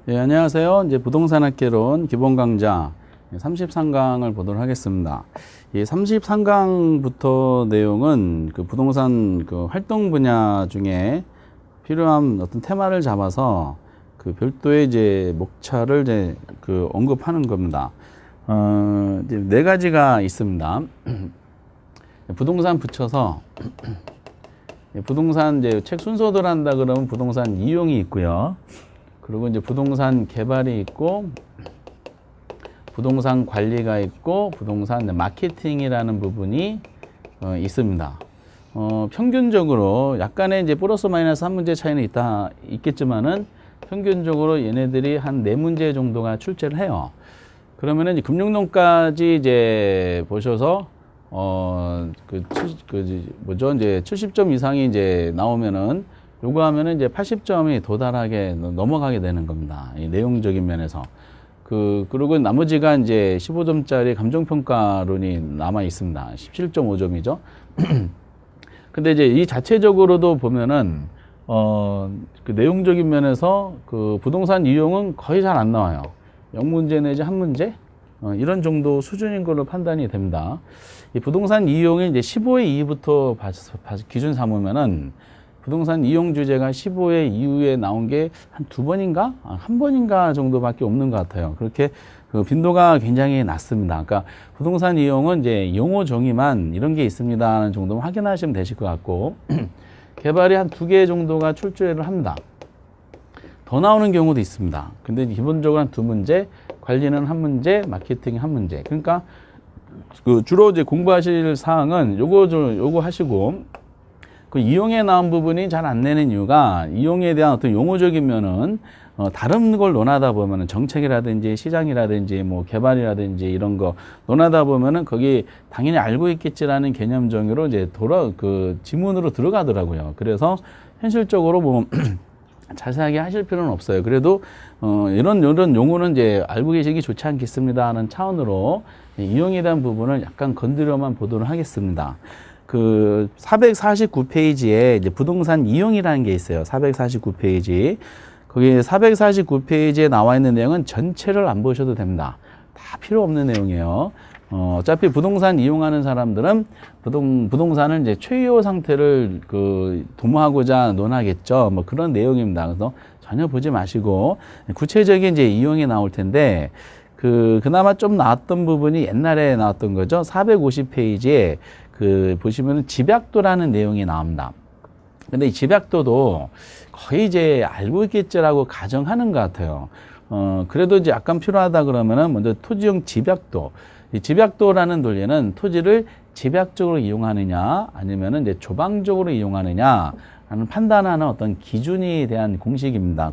네, 안녕하세요. 이제 부동산학개론 기본 강좌 33강을 보도록 하겠습니다. 이 33강부터 내용은 그 부동산 그 활동 분야 중에 필요한 어떤 테마를 잡아서 그 별도의 이제 목차를 이제 그 언급하는 겁니다. 이제 네 가지가 있습니다. 부동산 붙여서 부동산 이제 책 순서대로 한다 그러면 부동산 이용이 있고요. 그리고 이제 부동산 개발이 있고, 부동산 관리가 있고, 부동산 마케팅이라는 부분이 있습니다. 평균적으로 약간의 이제 플러스 마이너스 한 문제 차이는 있겠지만은 평균적으로 얘네들이 한 네 문제 정도가 출제를 해요. 그러면은 이제 금융론까지 이제 보셔서 이제 70점 이상이 이제 나오면은 요거 하면은 이제 80점이 도달하게 넘어가게 되는 겁니다. 이 내용적인 면에서. 그리고 나머지가 이제 15점짜리 감정평가론이 남아 있습니다. 17.5점이죠. 근데 이제 이 자체적으로도 보면은, 그 내용적인 면에서 그 부동산 이용은 거의 잘 안 나와요. 0문제 내지 1문제? 이런 정도 수준인 걸로 판단이 됩니다. 이 부동산 이용이 이제 15회 이후부터 기준 삼으면은 부동산 이용 주제가 15회 이후에 나온 게 한 2번인가? 한 번인가 정도밖에 없는 것 같아요. 그렇게 그 빈도가 굉장히 낮습니다. 그러니까 부동산 이용은 이제 용어 정의만 이런 게 있습니다 하는 정도만 확인하시면 되실 것 같고, 개발이 한 2개 정도가 출제를 합니다. 더 나오는 경우도 있습니다. 근데 기본적으로 한 2문제, 관리는 1문제, 마케팅이 1문제. 그러니까 그 주로 이제 공부하실 사항은 요거 하시고, 그 이용에 나온 부분이 잘 안 내는 이유가 이용에 대한 어떤 용어적인 면은 다른 걸 논하다 보면은 정책이라든지 시장이라든지 뭐 개발이라든지 이런 거 논하다 보면은 거기 당연히 알고 있겠지라는 개념 정의로 이제 그 지문으로 들어가더라고요. 그래서 현실적으로 뭐 자세하게 하실 필요는 없어요. 그래도 이런 용어는 이제 알고 계시기 좋지 않겠습니다 하는 차원으로 이용에 대한 부분을 약간 건드려만 보도록 하겠습니다. 그 449페이지에 이제 부동산 이용이라는 게 있어요. 449페이지. 거기 449페이지에 나와 있는 내용은 전체를 안 보셔도 됩니다. 다 필요 없는 내용이에요. 어차피 부동산 이용하는 사람들은 부동산을 이제 최유 상태를 도모하고자 논하겠죠. 뭐 그런 내용입니다. 그래서 전혀 보지 마시고 구체적인 이제 이용이 나올 텐데 그나마 좀 나왔던 부분이 옛날에 나왔던 거죠. 450페이지에 보시면은 집약도라는 내용이 나옵니다. 근데 이 집약도도 거의 이제 알고 있겠지라고 가정하는 것 같아요. 그래도 이제 약간 필요하다 그러면은 먼저 토지용 집약도. 이 집약도라는 논리는 토지를 집약적으로 이용하느냐 아니면은 이제 조방적으로 이용하느냐 하는 판단하는 어떤 기준에 대한 공식입니다.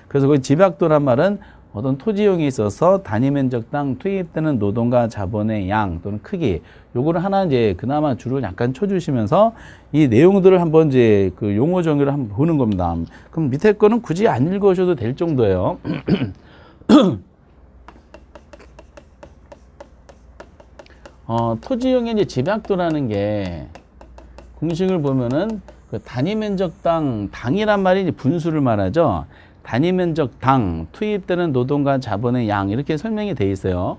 그래서 그 집약도란 말은 어떤 토지용이 있어서 단위 면적당 투입되는 노동과 자본의 양 또는 크기, 요거를 하나 이제 그나마 줄을 약간 쳐주시면서 이 내용들을 한번 이제 그 용어 정의를 한번 보는 겁니다. 그럼 밑에 거는 굳이 안 읽으셔도 될 정도예요. 토지용의 이제 집약도라는 게 공식을 보면은 그 단위 면적당 당이란 말이 이제 분수를 말하죠. 단위 면적 당 투입되는 노동과 자본의 양 이렇게 설명이 돼 있어요.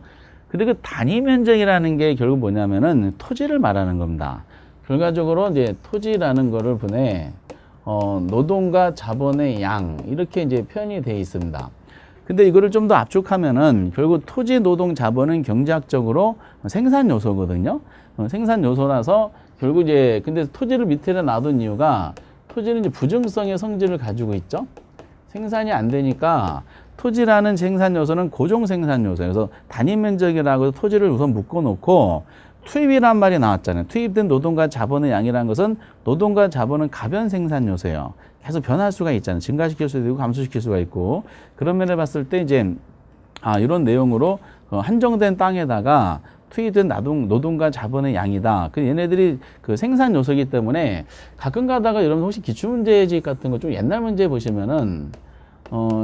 근데 그 단위 면적이라는 게 결국 뭐냐면은 토지를 말하는 겁니다. 결과적으로 이제 토지라는 거를 보내 노동과 자본의 양 이렇게 이제 표현이 돼 있습니다. 근데 이거를 좀 더 압축하면은 결국 토지, 노동, 자본은 경제학적으로 생산 요소거든요. 생산 요소라서 결국 이제 근데 토지를 밑에 놔둔 이유가 토지는 이제 부증성의 성질을 가지고 있죠. 생산이 안 되니까 토지라는 생산 요소는 고정 생산 요소예요. 그래서 단위 면적이라고 해서 토지를 우선 묶어 놓고 투입이란 말이 나왔잖아요. 투입된 노동과 자본의 양이라는 것은 노동과 자본은 가변 생산 요소예요. 계속 변할 수가 있잖아요. 증가시킬 수도 있고 감소시킬 수가 있고 그런 면을 봤을 때 이제 이런 내용으로 한정된 땅에다가 투입된 노동과 자본의 양이다. 얘네들이 그 생산 요소이기 때문에 가끔 가다가 여러분 혹시 기출문제집 같은 거 좀 옛날 문제 보시면은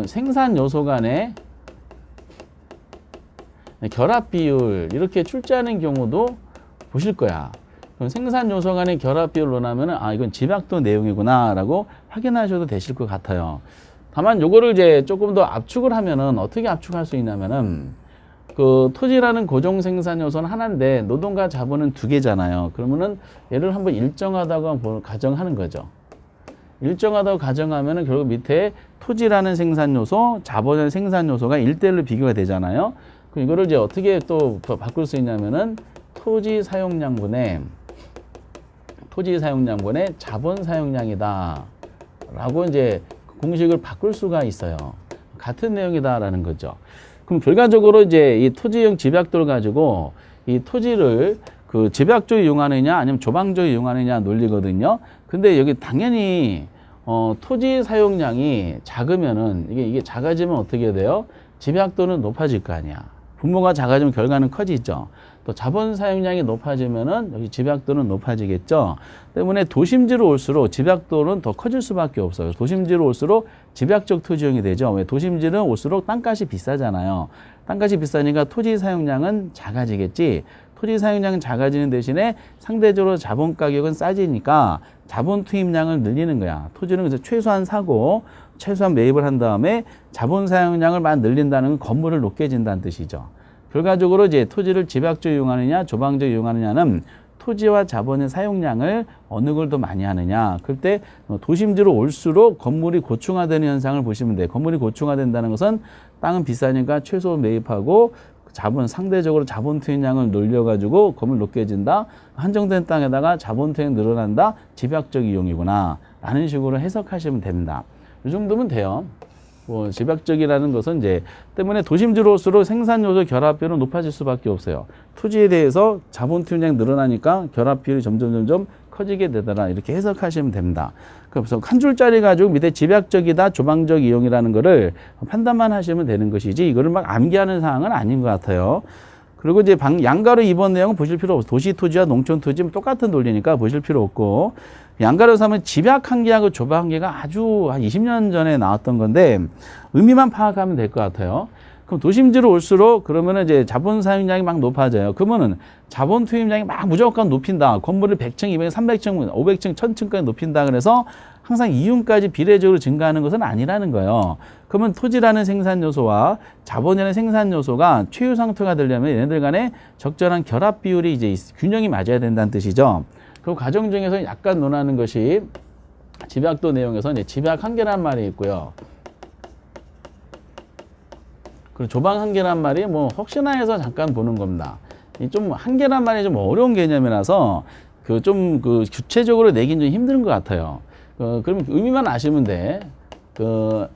생산 요소 간의 결합 비율 이렇게 출제하는 경우도 보실 거야. 생산 요소 간의 결합 비율로 나면은 이건 집약도 내용이구나라고 확인하셔도 되실 것 같아요. 다만 요거를 이제 조금 더 압축을 하면은 어떻게 압축할 수 있냐면은 그 토지라는 고정 생산 요소는 하나인데 노동과 자본은 두 개잖아요. 그러면은 얘를 한번 일정하다고 가정하는 거죠. 일정하다고 가정하면은 결국 밑에 토지라는 생산 요소, 자본의 생산 요소가 1대1로 비교가 되잖아요. 그럼 이거를 이제 어떻게 또 바꿀 수 있냐면은 토지 사용량분의 자본 사용량이다 라고 이제 공식을 바꿀 수가 있어요. 같은 내용이다라는 거죠. 그럼 결과적으로 이제 이 토지용 집약도를 가지고 이 토지를 그 집약적으로 이용하느냐 아니면 조방적으로 이용하느냐 논리거든요. 근데 여기 당연히 토지 사용량이 작으면은 이게 작아지면 어떻게 돼요? 집약도는 높아질 거 아니야. 분모가 작아지면 결과는 커지죠. 또 자본 사용량이 높아지면은 여기 집약도는 높아지겠죠. 때문에 도심지로 올수록 집약도는 더 커질 수밖에 없어요. 도심지로 올수록 집약적 토지용이 되죠. 왜? 도심지는 올수록 땅값이 비싸잖아요. 땅값이 비싸니까 토지 사용량은 작아지겠지. 토지 사용량은 작아지는 대신에 상대적으로 자본 가격은 싸지니까 자본 투입량을 늘리는 거야. 토지는 그래서 최소한 사고 최소한 매입을 한 다음에 자본 사용량을 막 늘린다는 건 건물을 높게 진다는 뜻이죠. 결과적으로 이제 토지를 집약적으로 이용하느냐 조방적으로 이용하느냐는 토지와 자본의 사용량을 어느 걸 더 많이 하느냐. 그때 도심지로 올수록 건물이 고층화되는 현상을 보시면 돼요. 건물이 고층화된다는 것은 땅은 비싸니까 최소 매입하고 상대적으로 자본 투입량을 늘려가지고 건물 높게 진다. 한정된 땅에다가 자본 투입 늘어난다. 집약적 이용이구나. 라는 식으로 해석하시면 됩니다. 이 정도면 돼요. 집약적이라는 것은 이제 때문에 도심지로 올수록 생산 요소 결합 비율은 높아질 수밖에 없어요. 토지에 대해서 자본 투입량이 늘어나니까 결합 비율이 점점 커지게 되더라. 이렇게 해석하시면 됩니다. 그래서 한 줄짜리 가지고 밑에 집약적이다, 조방적 이용이라는 거를 판단만 하시면 되는 것이지 이거를 막 암기하는 사항은 아닌 것 같아요. 그리고 이제 양가로 2번 내용은 보실 필요 없어요. 도시 토지와 농촌 토지 똑같은 논리니까 보실 필요 없고 양가로 하면 집약 한계하고 조방 한계가 아주 한 20년 전에 나왔던 건데 의미만 파악하면 될 것 같아요. 그럼 도심지로 올수록 그러면은 이제 자본 사용량이 막 높아져요. 그러면은 자본 투입량이 막 무조건 높인다. 건물을 100층, 200층, 300층, 500층, 1000층까지 높인다. 그래서 항상 이윤까지 비례적으로 증가하는 것은 아니라는 거예요. 그러면 토지라는 생산 요소와 자본이라는 생산 요소가 최유 상태가 되려면 얘네들 간에 적절한 결합 비율이 이제 균형이 맞아야 된다는 뜻이죠. 그 과정 중에서 약간 논하는 것이 집약도 내용에서 이제 집약 한계란 말이 있고요. 그리고 조방 한계란 말이 뭐 혹시나 해서 잠깐 보는 겁니다. 이 좀 한계란 말이 좀 어려운 개념이라서 좀 구체적으로 내긴 좀 힘든 것 같아요. 그러면 의미만 아시면 돼.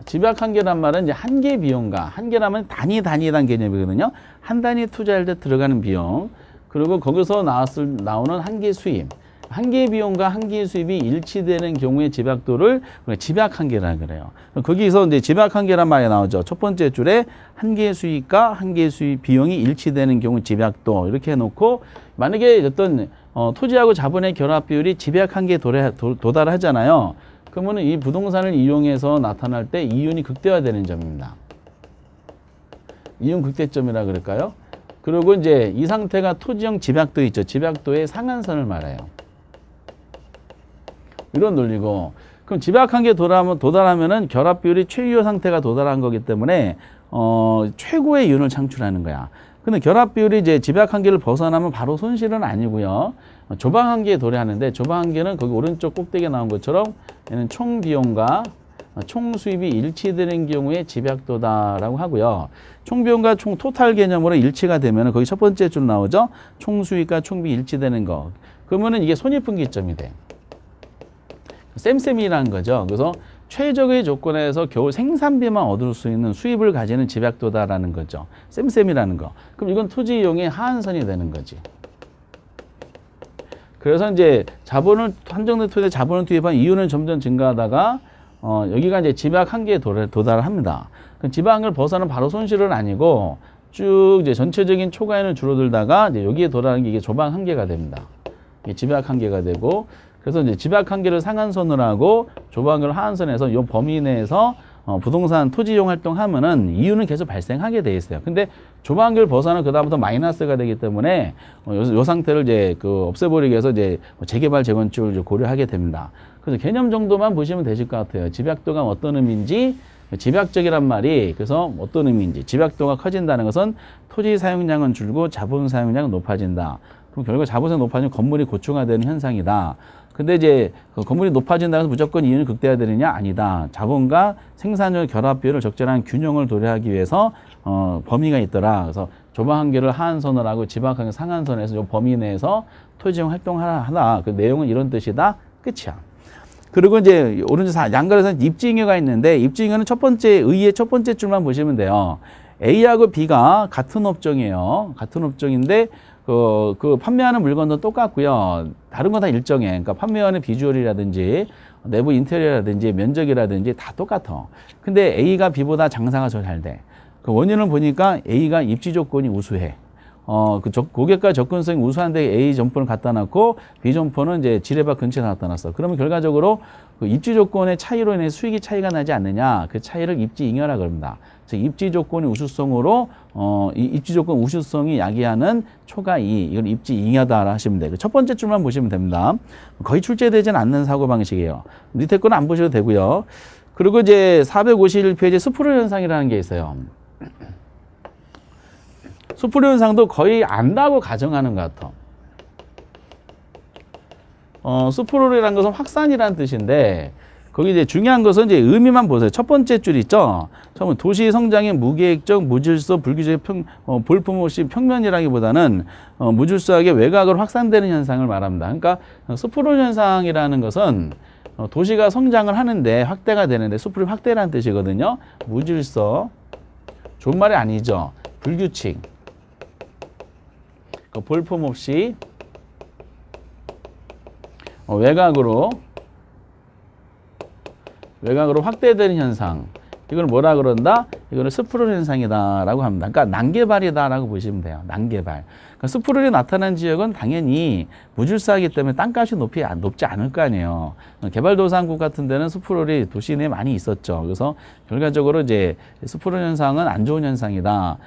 집약 한계란 말은 이제 한계 비용과 한계라면 단위단 개념이거든요. 한 단위 투자할 때 들어가는 비용. 그리고 거기서 나오는 한계 수입. 한계 비용과 한계 수입이 일치되는 경우의 집약도를 집약 한계라 그래요. 거기서 이제 집약 한계란 말이 나오죠. 첫 번째 줄에 한계 수입과 한계 수입 비용이 일치되는 경우 집약도 이렇게 해놓고 만약에 어떤 토지하고 자본의 결합 비율이 집약 한계에 도달하잖아요. 그러면 이 부동산을 이용해서 나타날 때 이윤이 극대화되는 점입니다. 이윤 극대점이라 그럴까요? 그리고 이제 이 상태가 토지형 집약도 있죠. 집약도의 상한선을 말해요. 이런 논리고, 그럼 집약 한계에 도달하면은 결합 비율이 최유 상태가 도달한 거기 때문에 최고의 이윤을 창출하는 거야. 근데 결합 비율이 이제 집약 한계를 벗어나면 바로 손실은 아니고요. 조방 한계에 도래하는데 조방 한계는 거기 오른쪽 꼭대기에 나온 것처럼 얘는 총 비용과 총 수입이 일치되는 경우에 집약도다라고 하고요. 총 비용과 총 토탈 개념으로 일치가 되면은 거기 첫 번째 줄 나오죠. 총 수입과 총비 일치되는 거. 그러면은 이게 손익분기점이 돼. 쌤쌤이라는 거죠. 그래서 최적의 조건에서 겨우 생산비만 얻을 수 있는 수입을 가지는 집약도다라는 거죠. 쌤쌤이라는 거. 그럼 이건 토지 이용의 하한선이 되는 거지. 그래서 이제 한정된 토지에 자본을 투입한 이윤은 점점 증가하다가 여기가 이제 집약 한계에 도달합니다. 집약 한계를 벗어나면 바로 손실은 아니고 쭉 이제 전체적인 초과에는 줄어들다가 이제 여기에 도달하는 게 이게 조방 한계가 됩니다. 이게 집약 한계가 되고, 그래서 이제 집약 한계를 상한선으로 하고 조방 한계를 하한선에서 이 범위 내에서 부동산 토지 이용 활동하면은 이윤은 계속 발생하게 돼 있어요. 근데 조방 한계를 벗어나면 그다음부터 마이너스가 되기 때문에 요 상태를 이제 없애버리기 위해서 이제 재개발 재건축을 고려하게 됩니다. 그래서 개념 정도만 보시면 되실 것 같아요. 집약도가 어떤 의미인지 집약적이란 말이 그래서 어떤 의미인지 집약도가 커진다는 것은 토지 사용량은 줄고 자본 사용량은 높아진다. 그럼 결국 자본이 높아지면 건물이 고충화되는 현상이다. 근데 이제 그 건물이 높아진다고 해서 무조건 이윤이 극대화되느냐? 아니다. 자본과 생산율 결합 비율을 적절한 균형을 도래하기 위해서 범위가 있더라. 그래서 조방 한계를 하한선을 하고 지방 한계 상한선에서 이 범위 내에서 토지용 활동하라. 그 내용은 이런 뜻이다. 끝이야. 그리고 이제 오른쪽 양갈에서 입지잉여가 있는데 입지잉여는 첫 번째 의의 첫 번째 줄만 보시면 돼요. A하고 B가 같은 업종이에요. 같은 업종인데 그 판매하는 물건도 똑같고요. 다른 건 다 일정해. 그러니까 판매하는 비주얼이라든지 내부 인테리어라든지 면적이라든지 다 똑같아. 근데 A가 B보다 장사가 더 잘 돼. 그 원인을 보니까 A가 입지 조건이 우수해. 고객과 접근성이 우수한데 A 점포는 갖다 놨고 B 점포는 이제 지뢰밭 근처에 갖다 놨어. 그러면 결과적으로 그 입지 조건의 차이로 인해 수익이 차이가 나지 않느냐. 그 차이를 입지 잉여라 그럽니다. 그래서 입지 조건의 우수성으로 이 입지 조건 우수성이 야기하는 초과 이 이건 입지 잉여다라 하시면 돼요. 첫 번째 줄만 보시면 됩니다. 거의 출제되지는 않는 사고 방식이에요. 밑에 거는 안 보셔도 되고요. 그리고 이제 451페이지 스프롤 현상이라는 게 있어요. 스프롤 현상도 거의 안다고 가정하는 것 같아. 스프롤이라는 것은 확산이라는 뜻인데, 거기 이제 중요한 것은 이제 의미만 보세요. 첫 번째 줄 있죠? 처음에 도시 성장의 무계획적, 무질서, 불규칙 볼품 없이 평면이라기보다는 무질서하게 외곽으로 확산되는 현상을 말합니다. 그러니까 스프롤 현상이라는 것은 도시가 성장을 하는데 확대가 되는데 스프롤 확대라는 뜻이거든요. 무질서, 좋은 말이 아니죠. 불규칙. 볼품 없이 외곽으로 확대되는 현상. 이걸 뭐라 그런다? 이거는 스프롤 현상이다라고 합니다. 그러니까 난개발이다라고 보시면 돼요. 난개발. 그러니까 스프롤이 나타난 지역은 당연히 무질서하기 때문에 땅값이 높지 않을 거 아니에요. 개발도상국 같은 데는 스프롤이 도시 내에 많이 있었죠. 그래서 결과적으로 이제 스프롤 현상은 안 좋은 현상이다.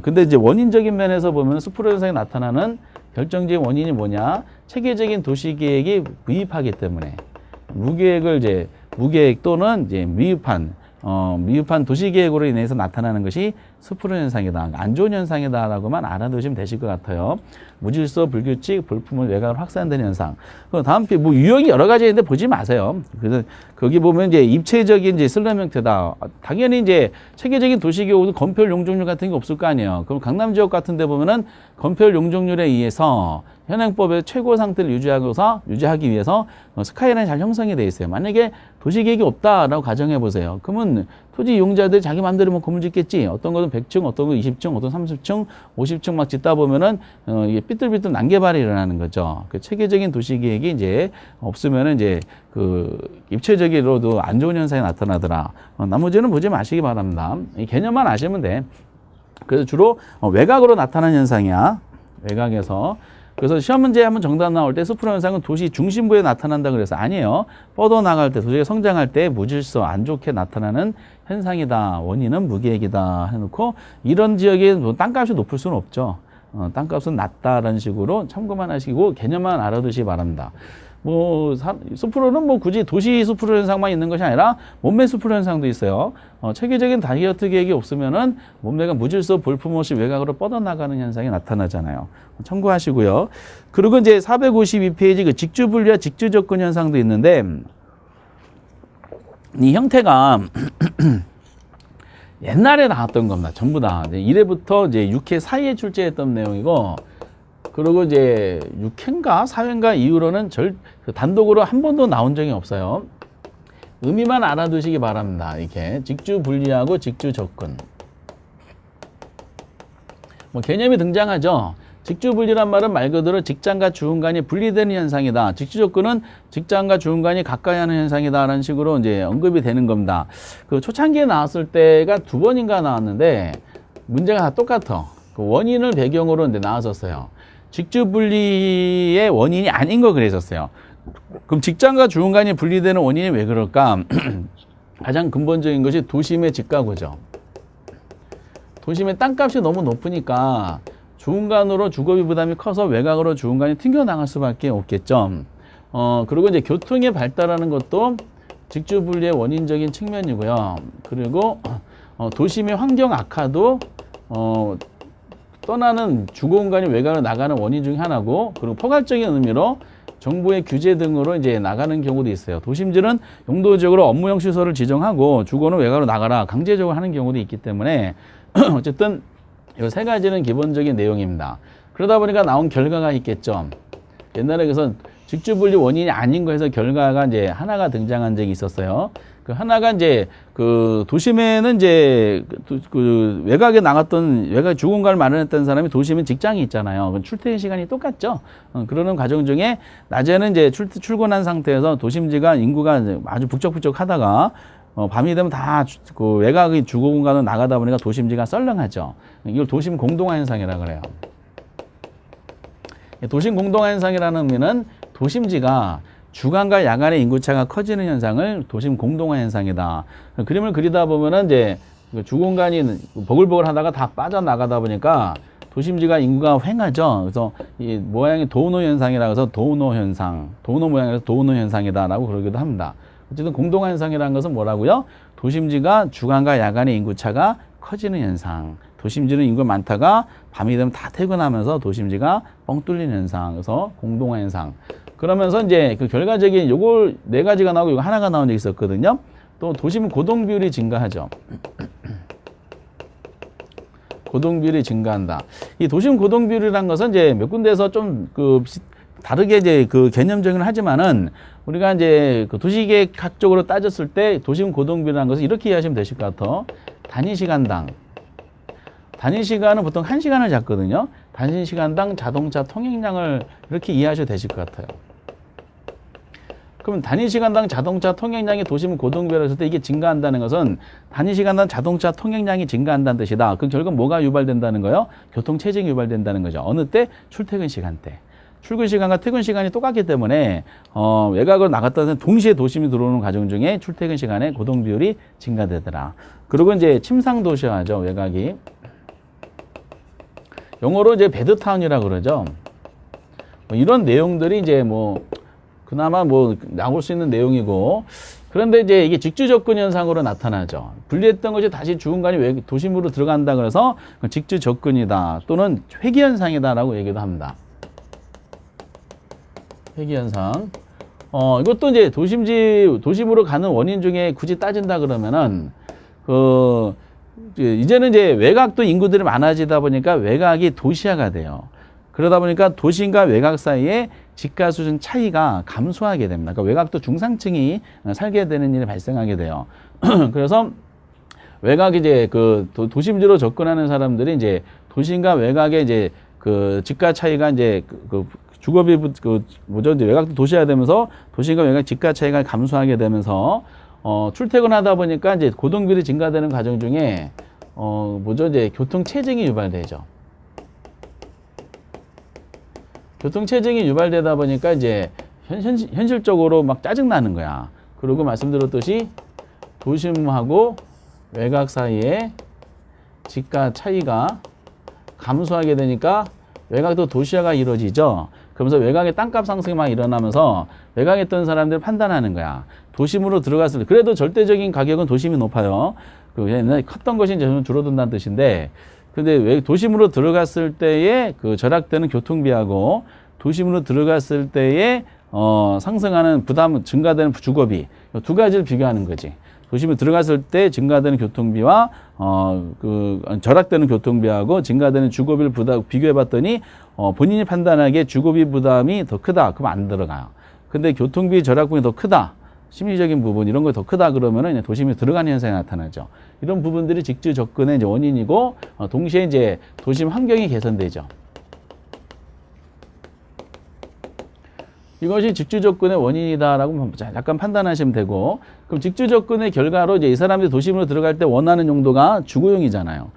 근데 이제 원인적인 면에서 보면 스프롤 현상이 나타나는 결정적인 원인이 뭐냐? 체계적인 도시계획이 미흡하기 때문에 무계획 또는 이제 미흡한 도시계획으로 인해서 나타나는 것이 스프롤 현상이다. 안 좋은 현상이다라고만 알아두시면 되실 것 같아요. 무질서, 불규칙, 볼품을 외곽으로 확산되는 현상. 그 다음 뭐 유형이 여러 가지 있는데 보지 마세요. 그래서 거기 보면 이제 입체적인 이제 슬럼 형태다. 당연히 이제 체계적인 도시계획은 건폐율 용적률 같은 게 없을 거 아니에요. 그럼 강남 지역 같은 데 보면은 건폐율 용적률에 의해서 현행법의 최고 상태를 유지하기 위해서 스카이라인이 잘 형성이 돼 있어요. 만약에 도시계획이 없다라고 가정해 보세요. 그러면 토지 이용자들이 자기 마음대로 뭐 건물 짓겠지. 어떤 것은 100층, 어떤 건 20층, 어떤 30층, 50층 막 짓다 보면은 이게 삐뚤삐뚤 난개발이 일어나는 거죠. 그 체계적인 도시계획이 이제 없으면은 이제 그 입체적으로도 안 좋은 현상이 나타나더라. 나머지는 보지 마시기 바랍니다. 이 개념만 아시면 돼. 그래서 주로 외곽으로 나타나는 현상이야. 외곽에서. 그래서 시험 문제 한번 정답 나올 때 스프롤 현상은 도시 중심부에 나타난다 그래서 아니에요. 뻗어나갈 때, 도시가 성장할 때 무질서, 안 좋게 나타나는 현상이다. 원인은 무계획이다 해놓고 이런 지역에 뭐 땅값이 높을 수는 없죠. 땅값은 낮다라는 식으로 참고만 하시고 개념만 알아두시기 바랍니다. 뭐 스프롤은 뭐 굳이 도시 스프롤 현상만 있는 것이 아니라 몸매 스프롤 현상도 있어요. 체계적인 다이어트 계획이 없으면은 몸매가 무질서 볼품 없이 외곽으로 뻗어나가는 현상이 나타나잖아요. 참고하시고요. 그리고 이제 452페이지 그 직주 분리와 직주 접근 현상도 있는데 이 형태가 옛날에 나왔던 겁니다. 전부 다 1회부터 이제 6회 사이에 출제했던 내용이고. 그리고 이제 6회인가 4회인가 이후로는 단독으로 한 번도 나온 적이 없어요. 의미만 알아두시기 바랍니다. 이렇게 직주 분리하고 직주 접근. 뭐 개념이 등장하죠. 직주 분리란 말은 말 그대로 직장과 주흥간이 분리되는 현상이다. 직주 접근은 직장과 주흥간이 가까이 하는 현상이다라는 식으로 이제 언급이 되는 겁니다. 그 초창기에 나왔을 때가 2번인가 나왔는데 문제가 다 똑같아. 그 원인을 배경으로 이제 나왔었어요. 직주 분리의 원인이 아닌 거 그랬었어요. 그럼 직장과 주흥간이 분리되는 원인이 왜 그럴까? 가장 근본적인 것이 도심의 집가구죠. 도심의 땅값이 너무 높으니까 주흥간으로 주거비 부담이 커서 외곽으로 주흥간이 튕겨나갈 수밖에 없겠죠. 그리고 이제 교통의 발달하는 것도 직주 분리의 원인적인 측면이고요. 그리고 도심의 환경 악화도 떠나는 주거 공간이 외곽으로 나가는 원인 중에 하나고, 그리고 포괄적인 의미로 정부의 규제 등으로 이제 나가는 경우도 있어요. 도심지는 용도적으로 업무용 시설을 지정하고 주거는 외곽으로 나가라 강제적으로 하는 경우도 있기 때문에 어쨌든 이 세 가지는 기본적인 내용입니다. 그러다 보니까 나온 결과가 있겠죠. 옛날에 그래서 직주분리 원인이 아닌 거에서 결과가 이제 하나가 등장한 적이 있었어요. 그 하나가 이제 그 도심에는 이제 그 외곽에 나갔던 외곽 주공간을 마련했던 사람이 도심엔 직장이 있잖아요. 출퇴근 시간이 똑같죠. 그러는 과정 중에 낮에는 이제 출근한 상태에서 도심지가 인구가 아주 북적북적하다가 밤이 되면 다 그 외곽의 주거 공간으로 나가다 보니까 도심지가 썰렁하죠. 이걸 도심 공동화 현상이라 그래요. 도심 공동화 현상이라는 의미는 도심지가 주간과 야간의 인구차가 커지는 현상을 도심 공동화 현상이다. 그림을 그리다 보면은 이제 주공간이 버글버글 하다가 다 빠져나가다 보니까 도심지가 인구가 횡하죠. 그래서 이 모양이 도우노 현상이라고 해서 도우노 현상, 도우노 모양이라서 도우노 현상이다라고 그러기도 합니다. 어쨌든 공동화 현상이라는 것은 뭐라고요? 도심지가 주간과 야간의 인구차가 커지는 현상. 도심지는 인구가 많다가 밤이 되면 다 퇴근하면서 도심지가 뻥 뚫리는 현상. 그래서 공동화 현상. 그러면서 이제 그 결과적인 요걸 네 가지가 나오고 이거 하나가 나온 적이 있었거든요. 또 도심 고동 비율이 증가하죠. 고동 비율이 증가한다. 이 도심 고동 비율이라는 것은 이제 몇 군데에서 좀 다르게 이제 그 개념적인 하지만은 우리가 이제 그 도시계획학적으로 따졌을 때 도심 고동 비율이라는 것을 이렇게 이해하시면 되실 것 같아. 단위 시간은 보통 1시간을 잡거든요. 단위 시간당 자동차 통행량을 이렇게 이해하셔도 되실 것 같아요. 그럼 단위 시간당 자동차 통행량이 도심 고동비율을 했을 때 이게 증가한다는 것은 단위 시간당 자동차 통행량이 증가한다는 뜻이다. 그럼 결국 뭐가 유발된다는 거예요? 교통 체증이 유발된다는 거죠. 어느 때? 출퇴근 시간대. 출근 시간과 퇴근 시간이 똑같기 때문에 외곽으로 나갔다 는 동시에 도심이 들어오는 과정 중에 출퇴근 시간에 고동 비율이 증가되더라. 그리고 이제 침상 도시화죠. 외곽이. 영어로 이제 배드타운이라고 그러죠. 이런 내용들이 이제 그나마 나올 수 있는 내용이고, 그런데 이제 이게 직주 접근 현상으로 나타나죠. 분리했던 것이 다시 주공간이 도심으로 들어간다 그래서 직주 접근이다 또는 회귀 현상이다라고 얘기도 합니다. 회귀 현상. 이것도 이제 도심으로 가는 원인 중에 굳이 따진다 그러면은 이제는 이제 외곽도 인구들이 많아지다 보니까 외곽이 도시화가 돼요. 그러다 보니까 도심과 외곽 사이에 집가 수준 차이가 감소하게 됩니다. 그러니까 외곽도 중상층이 살게 되는 일이 발생하게 돼요. 그래서 외곽 이제 도심지로 접근하는 사람들이 이제 도심과 외곽의 이제 집가 차이가 이제 주거비 외곽도 도시화되면서 도심과 외곽 집가 차이가 감소하게 되면서 출퇴근하다 보니까 이제 고동비율이 증가되는 과정 중에 이제 교통 체증이 유발되죠. 교통 체증이 유발되다 보니까 이제 현실적으로 막 짜증나는 거야. 그리고 말씀드렸듯이 도심하고 외곽 사이에 집가 차이가 감소하게 되니까 외곽도 도시화가 이루어지죠. 그러면서 외곽의 땅값 상승이 막 일어나면서 외곽에 있던 사람들이 판단하는 거야. 도심으로 들어갔을 때 그래도 절대적인 가격은 도심이 높아요. 옛날에 컸던 것이 이제 줄어든다는 뜻인데, 근데 왜 도심으로 들어갔을 때에 절약되는 교통비하고 도심으로 들어갔을 때에 상승하는 부담, 증가되는 주거비, 두 가지를 비교하는 거지. 도심에 들어갔을 때 증가되는 교통비와 절약되는 교통비하고 증가되는 주거비를 비교해봤더니 본인이 판단하기에 주거비 부담이 더 크다. 그럼 안 들어가요. 근데 교통비 절약분이 더 크다. 심리적인 부분 이런 거 더 크다 그러면은 도심에 들어가는 현상이 나타나죠. 이런 부분들이 직주 접근의 이제 원인이고 동시에 이제 도심 환경이 개선되죠. 이것이 직주 접근의 원인이다라고 약간 판단하시면 되고, 그럼 직주 접근의 결과로 이제 이 사람들이 도심으로 들어갈 때 원하는 용도가 주거용이잖아요.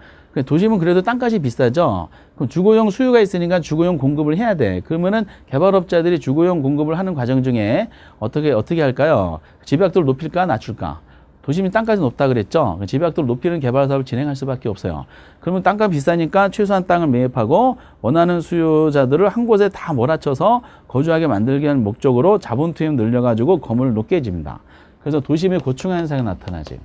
도심은 그래도 땅값이 비싸죠. 그럼 주거용 수요가 있으니까 주거용 공급을 해야 돼. 그러면은 개발업자들이 주거용 공급을 하는 과정 중에 어떻게 할까요? 집약도를 높일까 낮출까? 도심이 땅값이 높다 그랬죠. 집약도를 높이는 개발 사업을 진행할 수밖에 없어요. 그러면 땅값 비싸니까 최소한 땅을 매입하고 원하는 수요자들을 한 곳에 다 몰아쳐서 거주하게 만들기 위한 목적으로 자본 투입 늘려가지고 건물을 높게 집니다. 그래서 도심의 고충화 현상이 나타나지.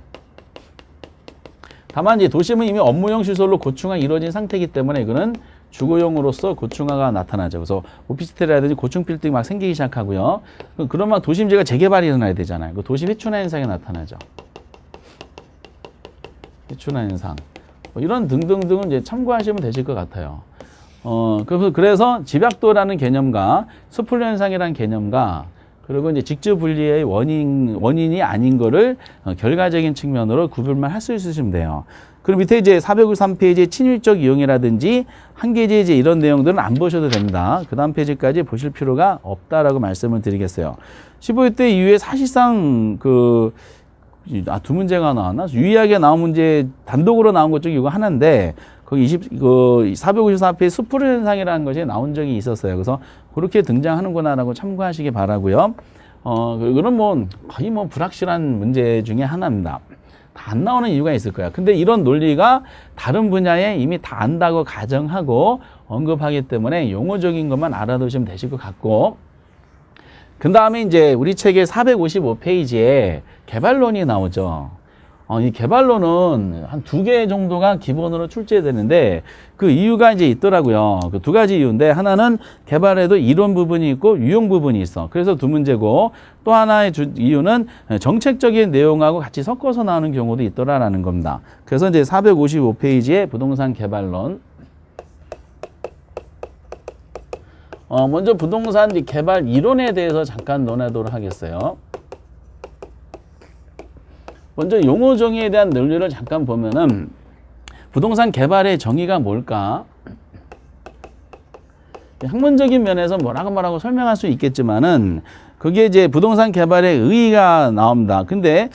다만 이제 도심은 이미 업무용 시설로 고충화 이루어진 상태이기 때문에 이거는 주거용으로서 고충화가 나타나죠. 그래서 오피스텔이라든지 고층 빌딩 막 생기기 시작하고요. 그러면 도심지가 재개발이 일어나야 되잖아요. 그 도심 해춘화 현상이 나타나죠. 해춘화 현상. 뭐 이런 등등등은 이제 참고하시면 되실 것 같아요. 그래서 집약도라는 개념과 스플로 현상이라는 개념과 그리고 이제 직접 분리의 원인이 아닌 거를 결과적인 측면으로 구별만 할 수 있으시면 돼요. 그럼 밑에 이제 453페이지의 친일적 이용이라든지 한계제 이제 이런 내용들은 안 보셔도 됩니다. 그 다음 페이지까지 보실 필요가 없다라고 말씀을 드리겠어요. 15대 이후에 사실상 두 문제가 나왔나? 유의하게 나온 문제 단독으로 나온 것 중에 이거 하나인데 거기 454페이지 스프로 현상이라는 것이 나온 적이 있었어요. 그래서 그렇게 등장하는구나라고 참고하시기 바라고요. 그건 뭐 거의 뭐 불확실한 문제 중에 하나입니다. 다 안 나오는 이유가 있을 거야. 근데 이런 논리가 다른 분야에 이미 다 안다고 가정하고 언급하기 때문에 용어적인 것만 알아두시면 되실 것 같고, 그 다음에 이제 우리 책의 455페이지에 개발론이 나오죠. 이 개발론은 한 2개 정도가 기본으로 출제되는데 그 이유가 이제 있더라고요. 그 2가지 이유인데 하나는 개발에도 이론 부분이 있고 유형 부분이 있어. 그래서 2문제고 또 하나의 이유는 정책적인 내용하고 같이 섞어서 나오는 경우도 있더라라는 겁니다. 그래서 이제 455페이지에 부동산 개발론. 먼저 부동산 개발 이론에 대해서 잠깐 논하도록 하겠어요. 먼저 용어 정의에 대한 논리를 잠깐 보면은 부동산 개발의 정의가 뭘까? 학문적인 면에서 뭐라고 설명할 수 있겠지만은 그게 이제 부동산 개발의 의의가 나옵니다. 근데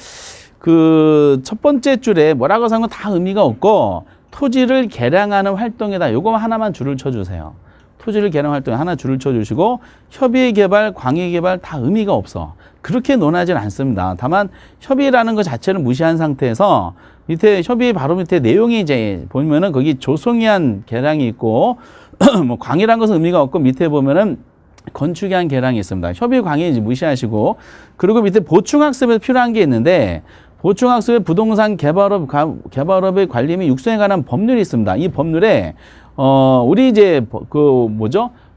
그 첫 번째 줄에 뭐라고 하는 건 다 의미가 없고 토지를 개량하는 활동이다. 요거 하나만 줄을 쳐주세요. 토지를 개량 활동에 하나 줄을 쳐주시고 협의 개발, 광해 개발 다 의미가 없어. 그렇게 논하진 않습니다. 다만 협의라는 것 자체를 무시한 상태에서 밑에 협의 바로 밑에 내용이 이제 보면은 거기 조성위한 개량이 있고 뭐 광해란 것은 의미가 없고 밑에 보면은 건축에 한 개량이 있습니다. 협의 광해 이제 무시하시고 그리고 밑에 보충학습에 필요한 게 있는데 보충학습에 부동산 개발업의 관리 및 육성에 관한 법률이 있습니다. 이 법률에 우리 이제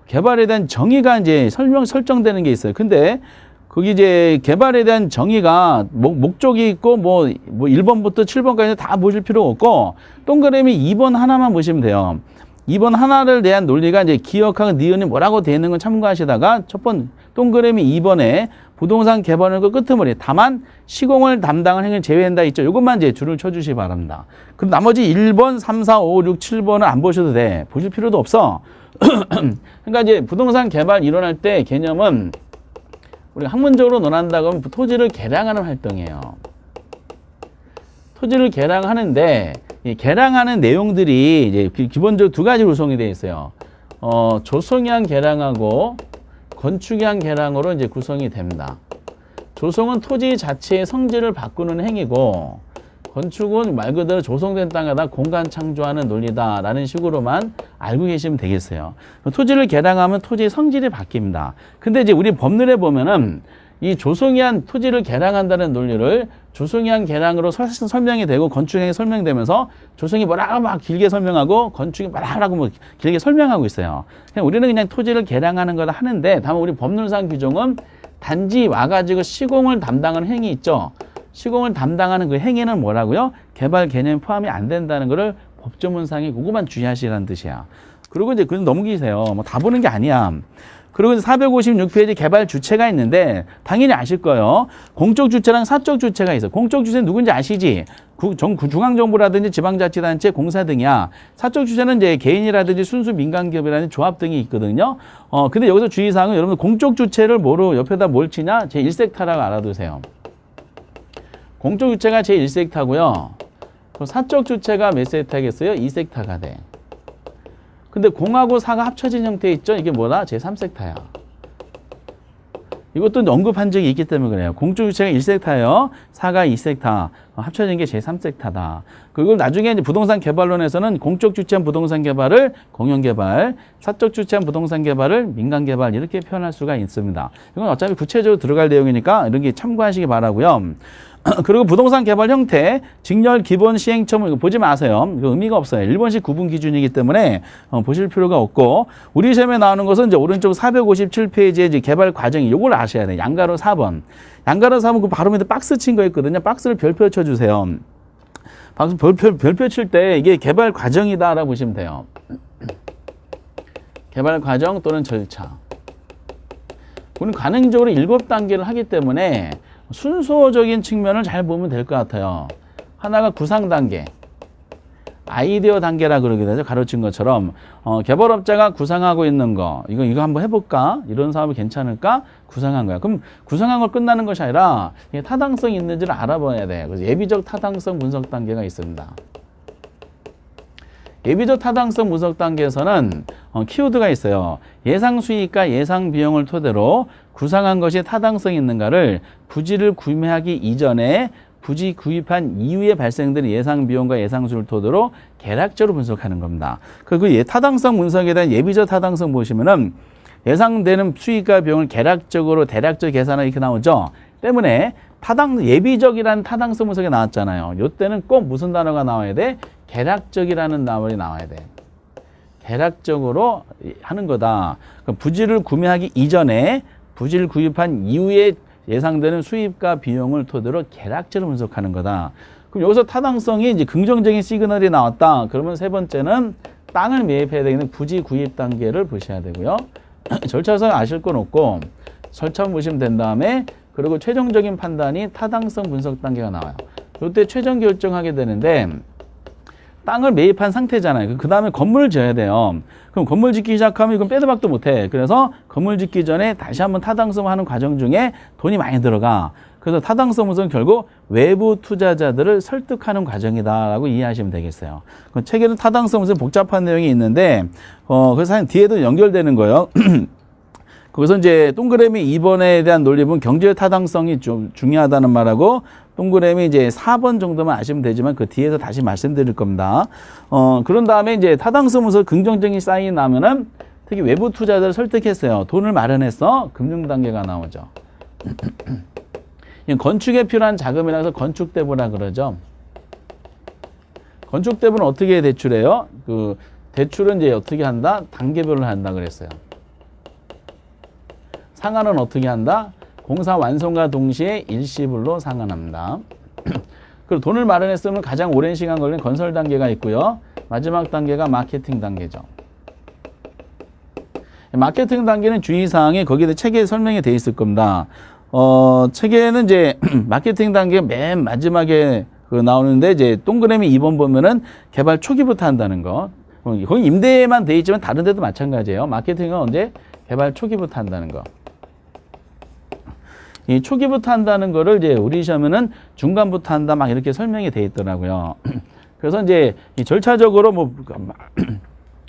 개발에 대한 정의가 이제 설정되는 게 있어요. 근데 거기 이제 개발에 대한 정의가 목적이 있고 뭐 1번부터 7번까지 다 보실 필요가 없고 동그라미 2번 하나만 보시면 돼요. 2번 하나를 대한 논리가 이제 기억하고 니은이 뭐라고 되어 있는 건 참고하시다가 첫 번 동그라미 2번에 부동산 개발은 그 끄트머리 다만 시공을 담당하는 행위를 제외한다 있죠. 이것만 이제 줄을 쳐주시기 바랍니다. 그럼 나머지 1번, 3, 4, 5, 6, 7번은 안 보셔도 돼. 보실 필요도 없어. 그러니까 이제 부동산 개발 일어날 때 개념은 우리가 학문적으로 논한다고 하면 토지를 개량하는 활동이에요. 토지를 개량하는데 이 개량하는 내용들이 이제 기본적으로 2가지 구성이 되어 있어요. 조성위한 개량하고 건축위한 개량으로 이제 구성이 됩니다. 조성은 토지 자체의 성질을 바꾸는 행위고 건축은 말 그대로 조성된 땅에다 공간 창조하는 논리다라는 식으로만 알고 계시면 되겠어요. 토지를 개량하면 토지의 성질이 바뀝니다. 근데 이제 우리 법률에 보면은 이 조성위한 토지를 개량한다는 논리를 조성위한 개량으로 설명이 되고 건축행위 설명되면서 조성이 뭐라고 막 길게 설명하고 건축이 뭐라고 뭐 길게 설명하고 있어요. 우리는 그냥 토지를 개량하는 걸 하는데 다만 우리 법률상 규정은 단지 와가지고 시공을 담당하는 행위 있죠. 시공을 담당하는 그 행위는 뭐라고요? 개발 개념이 포함이 안 된다는 거를 법조문상에 그거만 주의하시라는 뜻이야. 그리고 이제 그냥 넘기세요. 뭐 다 보는 게 아니야. 그리고 456페이지 개발 주체가 있는데 당연히 아실 거예요. 공적 주체랑 사적 주체가 있어. 공적 주체는 누군지 아시지? 중앙정부라든지 지방자치단체, 공사 등이야. 사적 주체는 이제 개인이라든지 순수 민간기업이라든지 조합 등이 있거든요. 근데 여기서 주의사항은 여러분 공적 주체를 뭐로 옆에다 뭘 치냐? 제1섹터라고 알아두세요. 공적 주체가 제1섹터고요. 사적 주체가 몇 섹터겠어요? 2섹터가 돼. 근데 공하고 사가 합쳐진 형태 있죠? 이게 뭐다? 제3섹터야. 이것도 언급한 적이 있기 때문에 그래요. 공적 주체가 1섹타예요. 4가 2섹타. 합쳐진 게 제3섹타다. 그리고 나중에 이제 부동산 개발론에서는 공적 주체한 부동산 개발을 공영 개발, 사적 주체한 부동산 개발을 민간 개발 이렇게 표현할 수가 있습니다. 이건 어차피 구체적으로 들어갈 내용이니까 이런 게 참고하시기 바라고요. 그리고 부동산 개발 형태, 직렬 기본 시행처분 이거 보지 마세요. 이거 의미가 없어요. 일본식 구분 기준이기 때문에 보실 필요가 없고 우리 시험에 나오는 것은 이제 오른쪽 457페이지에 이제 개발 과정이 요걸 아셔야 돼요. 양가로 4번. 양가로 4번 그 바로 밑에 박스 친 거 있거든요. 박스를 별표 쳐주세요. 별표 칠 때 이게 개발 과정이다라고 보시면 돼요. 개발 과정 또는 절차. 우리는 관행적으로 7단계를 하기 때문에 순서적인 측면을 잘 보면 될 것 같아요. 하나가 구상 단계, 아이디어 단계라 그러기도 하죠. 가르친 것처럼 개발업자가 구상하고 있는 거 이거 한번 해볼까? 이런 사업이 괜찮을까? 구상한 거야. 그럼 구상한 걸 끝나는 것이 아니라 이게 타당성이 있는지를 알아봐야 돼. 그래서 예비적 타당성 분석 단계가 있습니다. 예비적 타당성 분석 단계에서는 키워드가 있어요. 예상 수익과 예상 비용을 토대로 구상한 것이 타당성이 있는가를 부지를 구매하기 이전에 부지 구입한 이후에 발생되는 예상 비용과 예상 수를 토대로 계략적으로 분석하는 겁니다. 그리고 타당성 분석에 대한 예비적 타당성 보시면은 예상되는 수익과 비용을 계략적으로 대략적 계산하기 이렇게 나오죠. 때문에 예비적이라는 타당성 분석이 나왔잖아요. 이때는 꼭 무슨 단어가 나와야 돼? 계략적이라는 단어가 나와야 돼. 계략적으로 하는 거다. 부지를 구매하기 이전에 부지를 구입한 이후에 예상되는 수입과 비용을 토대로 계략적으로 분석하는 거다. 그럼 여기서 타당성이 이제 긍정적인 시그널이 나왔다. 그러면 세 번째는 땅을 매입해야 되는 부지 구입 단계를 보셔야 되고요. 절차상 아실 건 없고 절차만 보시면 된 다음에 그리고 최종적인 판단이 타당성 분석 단계가 나와요. 이때 최종 결정하게 되는데 땅을 매입한 상태잖아요. 그 다음에 건물을 지어야 돼요. 그럼 건물 짓기 시작하면 이건 빼도 박도 못해. 그래서 건물 짓기 전에 다시 한번 타당성 하는 과정 중에 돈이 많이 들어가. 그래서 타당성 분석은 결국 외부 투자자들을 설득하는 과정이다라고 이해하시면 되겠어요. 책에는 타당성 분석 복잡한 내용이 있는데 그래서 뒤에도 연결되는 거예요. 거기서 이제 동그라미 2번에 대한 논리는 경제 타당성이 좀 중요하다는 말하고 동그라미 이제 4번 정도만 아시면 되지만 그 뒤에서 다시 말씀드릴 겁니다. 그런 다음에 이제 타당성 분석 긍정적인 사인이 나면은 특히 외부 투자자를 설득했어요. 돈을 마련했어. 금융 단계가 나오죠. 건축에 필요한 자금이라서 건축대부라 그러죠. 건축대부는 어떻게 대출해요? 그 대출은 이제 어떻게 한다? 단계별로 한다 그랬어요. 상환은 어떻게 한다? 공사 완성과 동시에 일시불로 상환합니다. 그리고 돈을 마련했으면 가장 오랜 시간 걸리는 건설 단계가 있고요. 마지막 단계가 마케팅 단계죠. 마케팅 단계는 주의사항이 거기에 책에 설명이 돼 있을 겁니다. 책에는 이제 마케팅 단계 맨 마지막에 나오는데 이제 동그라미 2번 보면은 개발 초기부터 한다는 거. 거기 임대만 돼 있지만 다른 데도 마찬가지예요. 마케팅은 언제? 개발 초기부터 한다는 거. 이 초기부터 한다는 거를 이제 우리 시험에는 중간부터 한다 막 이렇게 설명이 돼 있더라고요. 그래서 이제 이 절차적으로 뭐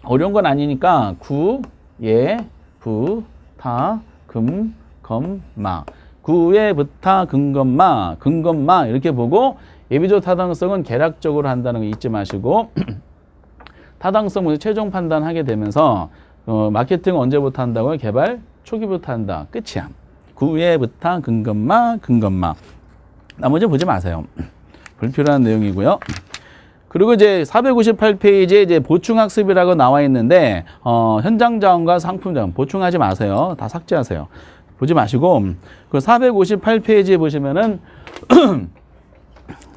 어려운 건 아니니까 구, 예, 부, 타, 금, 검, 마. 구에 부타, 근검마, 근검마 이렇게 보고 예비적 타당성은 계략적으로 한다는 거 잊지 마시고 타당성은 최종 판단하게 되면서 마케팅은 언제부터 한다고요? 개발 초기부터 한다. 끝이야. 구예부터 근검마, 근검마. 나머지 보지 마세요. 불필요한 내용이고요. 그리고 이제 458페이지에 이제 보충학습이라고 나와 있는데 현장 자원과 상품 자원 보충하지 마세요. 다 삭제하세요. 보지 마시고 그 458페이지에 보시면은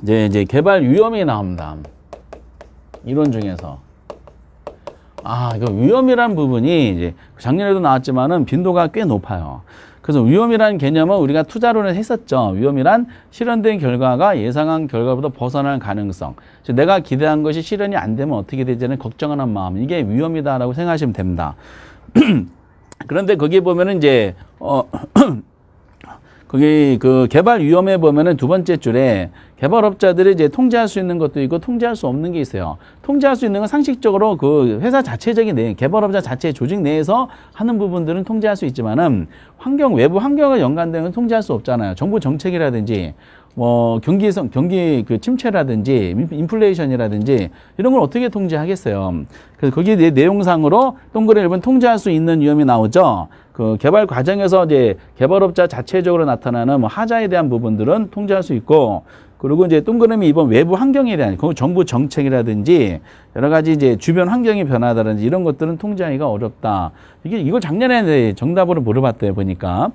이제 개발 위험이 나옵니다. 이론 중에서 이거 위험이라는 부분이 이제 작년에도 나왔지만은 빈도가 꽤 높아요. 그래서 위험이라는 개념은 우리가 투자론을 했었죠. 위험이란 실현된 결과가 예상한 결과보다 벗어날 가능성. 즉 내가 기대한 것이 실현이 안 되면 어떻게 되지는 걱정하는 마음. 이게 위험이다라고 생각하시면 됩니다. 그런데 거기 보면은 이제 거기 그 개발 위험에 보면은 두 번째 줄에 개발업자들이 이제 통제할 수 있는 것도 있고 통제할 수 없는 게 있어요. 통제할 수 있는 건 상식적으로 그 회사 자체적인 개발업자 자체 조직 내에서 하는 부분들은 통제할 수 있지만은 외부 환경과 연관되는 건 통제할 수 없잖아요. 정부 정책이라든지 뭐 경기 그 침체라든지 인플레이션이라든지 이런 걸 어떻게 통제하겠어요. 그래서 거기 내용상으로 동그라미 1번 통제할 수 있는 위험이 나오죠. 그 개발 과정에서 이제 개발업자 자체적으로 나타나는 뭐 하자에 대한 부분들은 통제할 수 있고, 그리고 이제 동그라미 2번 외부 환경에 대한 정부 정책이라든지 여러 가지 이제 주변 환경의 변화라든지 이런 것들은 통제하기가 어렵다. 이걸 작년에 정답으로 물어봤대요, 보니까.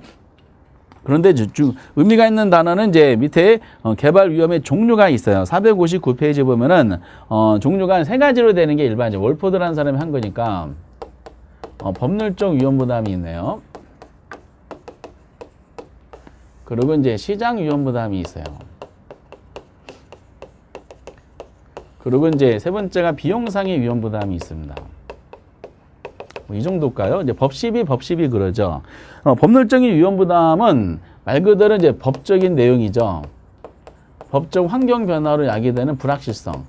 그런데 의미가 있는 단어는 이제 밑에 개발 위험의 종류가 있어요. 459페이지 보면은 종류가 세 가지로 되는 게 일반적이죠. 월포드라는 사람이 한 거니까 법률적 위험 부담이 있네요. 그리고 이제 시장 위험 부담이 있어요. 그리고 이제 세 번째가 비용상의 위험 부담이 있습니다. 이 정도일까요? 이제 법시비 그러죠. 법률적인 위험 부담은 말 그대로 이제 법적인 내용이죠. 법적 환경 변화로 야기되는 불확실성.